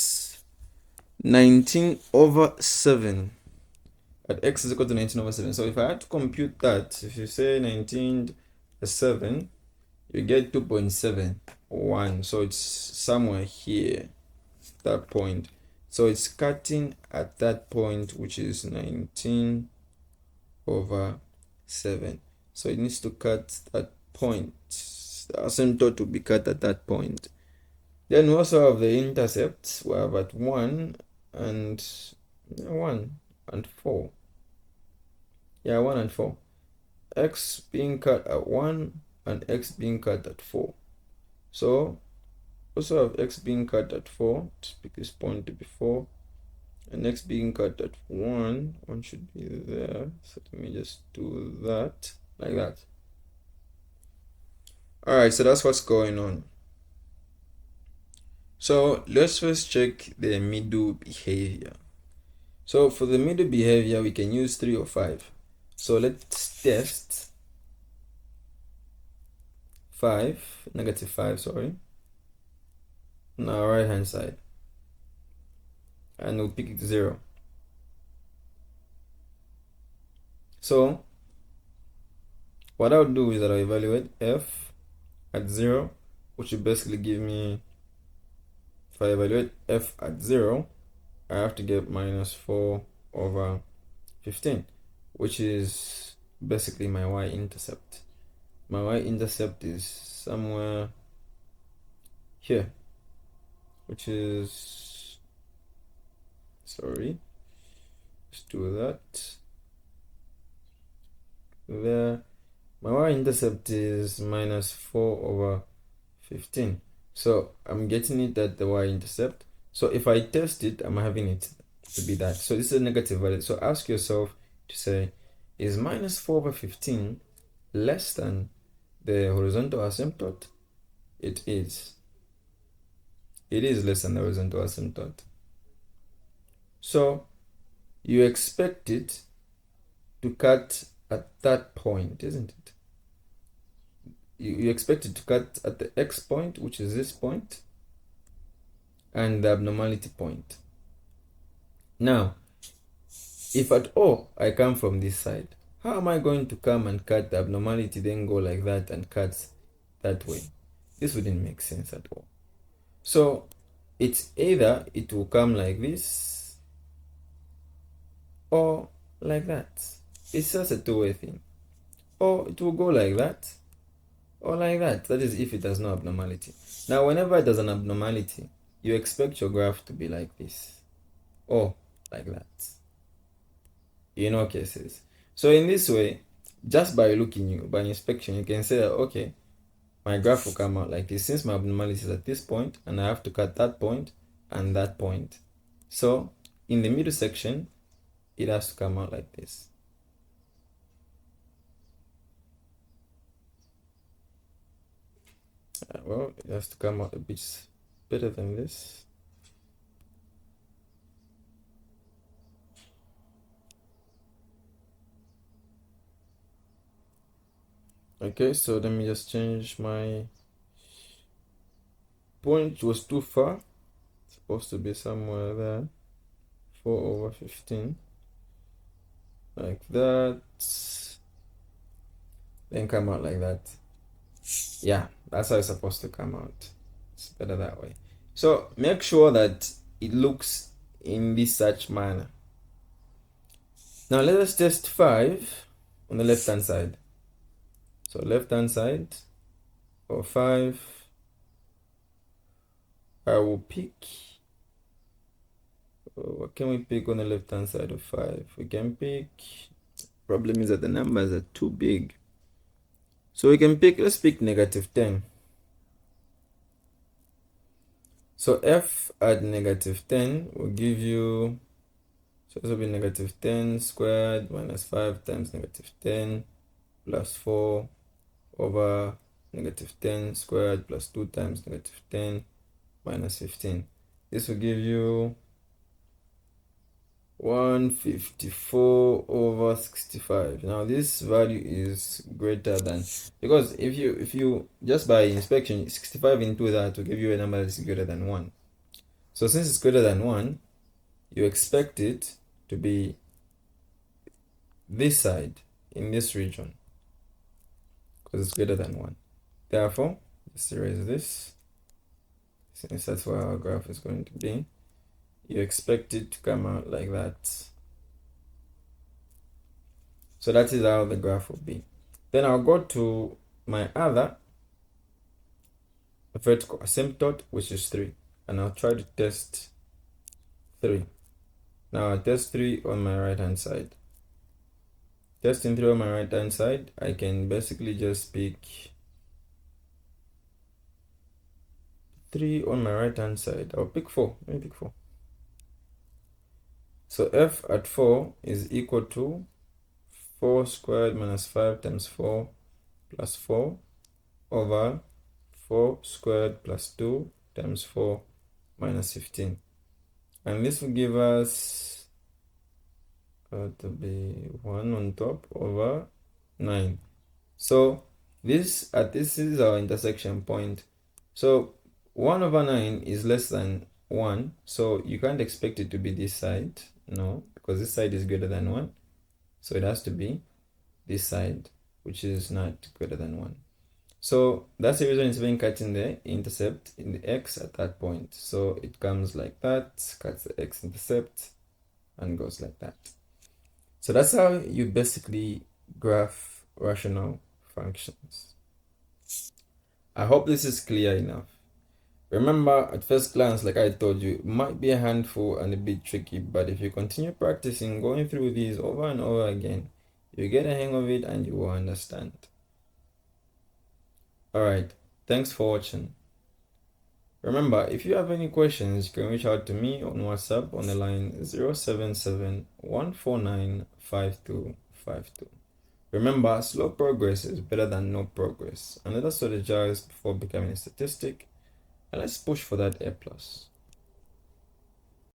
19 over 7. At x is equal to 19 over 7. So if I had to compute that, if you say 19 over 7, you get 2.71. So it's somewhere here, that point. So it's cutting at that point, which is 19 over 7. So it needs to cut that point. The asymptote to be cut at that point. Then we also have the intercepts. We have at 1 and 4. Yeah, 1 and 4. X being cut at 1 and x being cut at 4. So also have x being cut at 4. Let's pick this point to be 4. And x being cut at 1. 1 should be there. So let me just do that like that. Alright, so that's what's going on. So let's first check the middle behavior. So for the middle behavior, we can use 3 or 5. So let's test 5, negative 5, sorry, on our right hand side. And we'll pick 0. So what I'll do is that I'll evaluate f at 0, which will basically give me, if I evaluate f at 0, I have to get minus 4 over 15, which is basically my y-intercept. My y-intercept is somewhere here, which is, sorry, let's do that. There, my y-intercept is minus 4 over 15. So I'm getting it at the y-intercept. So if I test it, I'm having it to be that. So this is a negative value. So ask yourself to say, is minus 4 over 15 less than the horizontal asymptote? It is. It is less than the horizontal asymptote. So you expect it to cut at that point, isn't it? You expect it to cut at the x point, which is this point, and the abnormality point. Now, if at all I come from this side, how am I going to come and cut the abnormality, then go like that and cut that way? This wouldn't make sense at all. So it's either it will come like this or like that. It's just a two-way thing. Or it will go like that or like that. That is if it has no abnormality. Now, whenever it has an abnormality, you expect your graph to be like this or like that in all cases. So in this way, just by looking, by inspection, you can say that, okay, my graph will come out like this since my abnormality is at this point and I have to cut that point and that point. So in the middle section, it has to come out like this. Well, it has to come out a bit better than this. Okay, so let me just change my point. Was too far. It's supposed to be somewhere there. 4/15. Like that. Then come out like that. Yeah, that's how it's supposed to come out. It's better that way. So make sure that it looks in this such manner. Now let us test 5 on the left hand side. So left hand side for 5, I will pick. What can we pick on the left hand side of 5? We can pick. Problem is that the numbers are too big. So we can pick, let's pick -10. So f at -10 will give you, so this will be -10 squared minus 5 times -10 plus 4 over -10 squared plus 2 times -10 minus 15. This will give you 154/65. Now this value is greater than, because if you just by inspection, 65 into that will give you a number that is greater than 1. So since it's greater than 1, you expect it to be this side in this region because it's greater than 1. Therefore, let's erase this. Since that's where our graph is going to be, you expect it to come out like that. So that is how the graph will be. Then I'll go to my other vertical asymptote, which is 3, and I'll try to test 3. Now I'll test 3 on my right hand side. Testing 3 on my right hand side, I can basically just pick 3 on my right hand side. I'll pick 4. Let me pick 4. So f at 4 is equal to 4 squared minus 5 times 4 plus 4 over 4 squared plus 2 times 4 minus 15. And this will give us to be 1 on top over 9. So this is our intersection point. So 1 over 9 is less than 1. So you can't expect it to be this side. No, because this side is greater than 1. So it has to be this side, which is not greater than 1. So that's the reason it's being cut in the intercept in the x at that point. So it comes like that, cuts the x-intercept, and goes like that. So that's how you basically graph rational functions. I hope this is clear enough. Remember, at first glance, like I told you, it might be a handful and a bit tricky, but if you continue practicing, going through these over and over again, you get a hang of it and you will understand. Alright, thanks for watching. Remember, if you have any questions, you can reach out to me on WhatsApp on the line 077-149-5252. Remember, slow progress is better than no progress. And let us strategize before becoming a statistic. And let's push for that A+.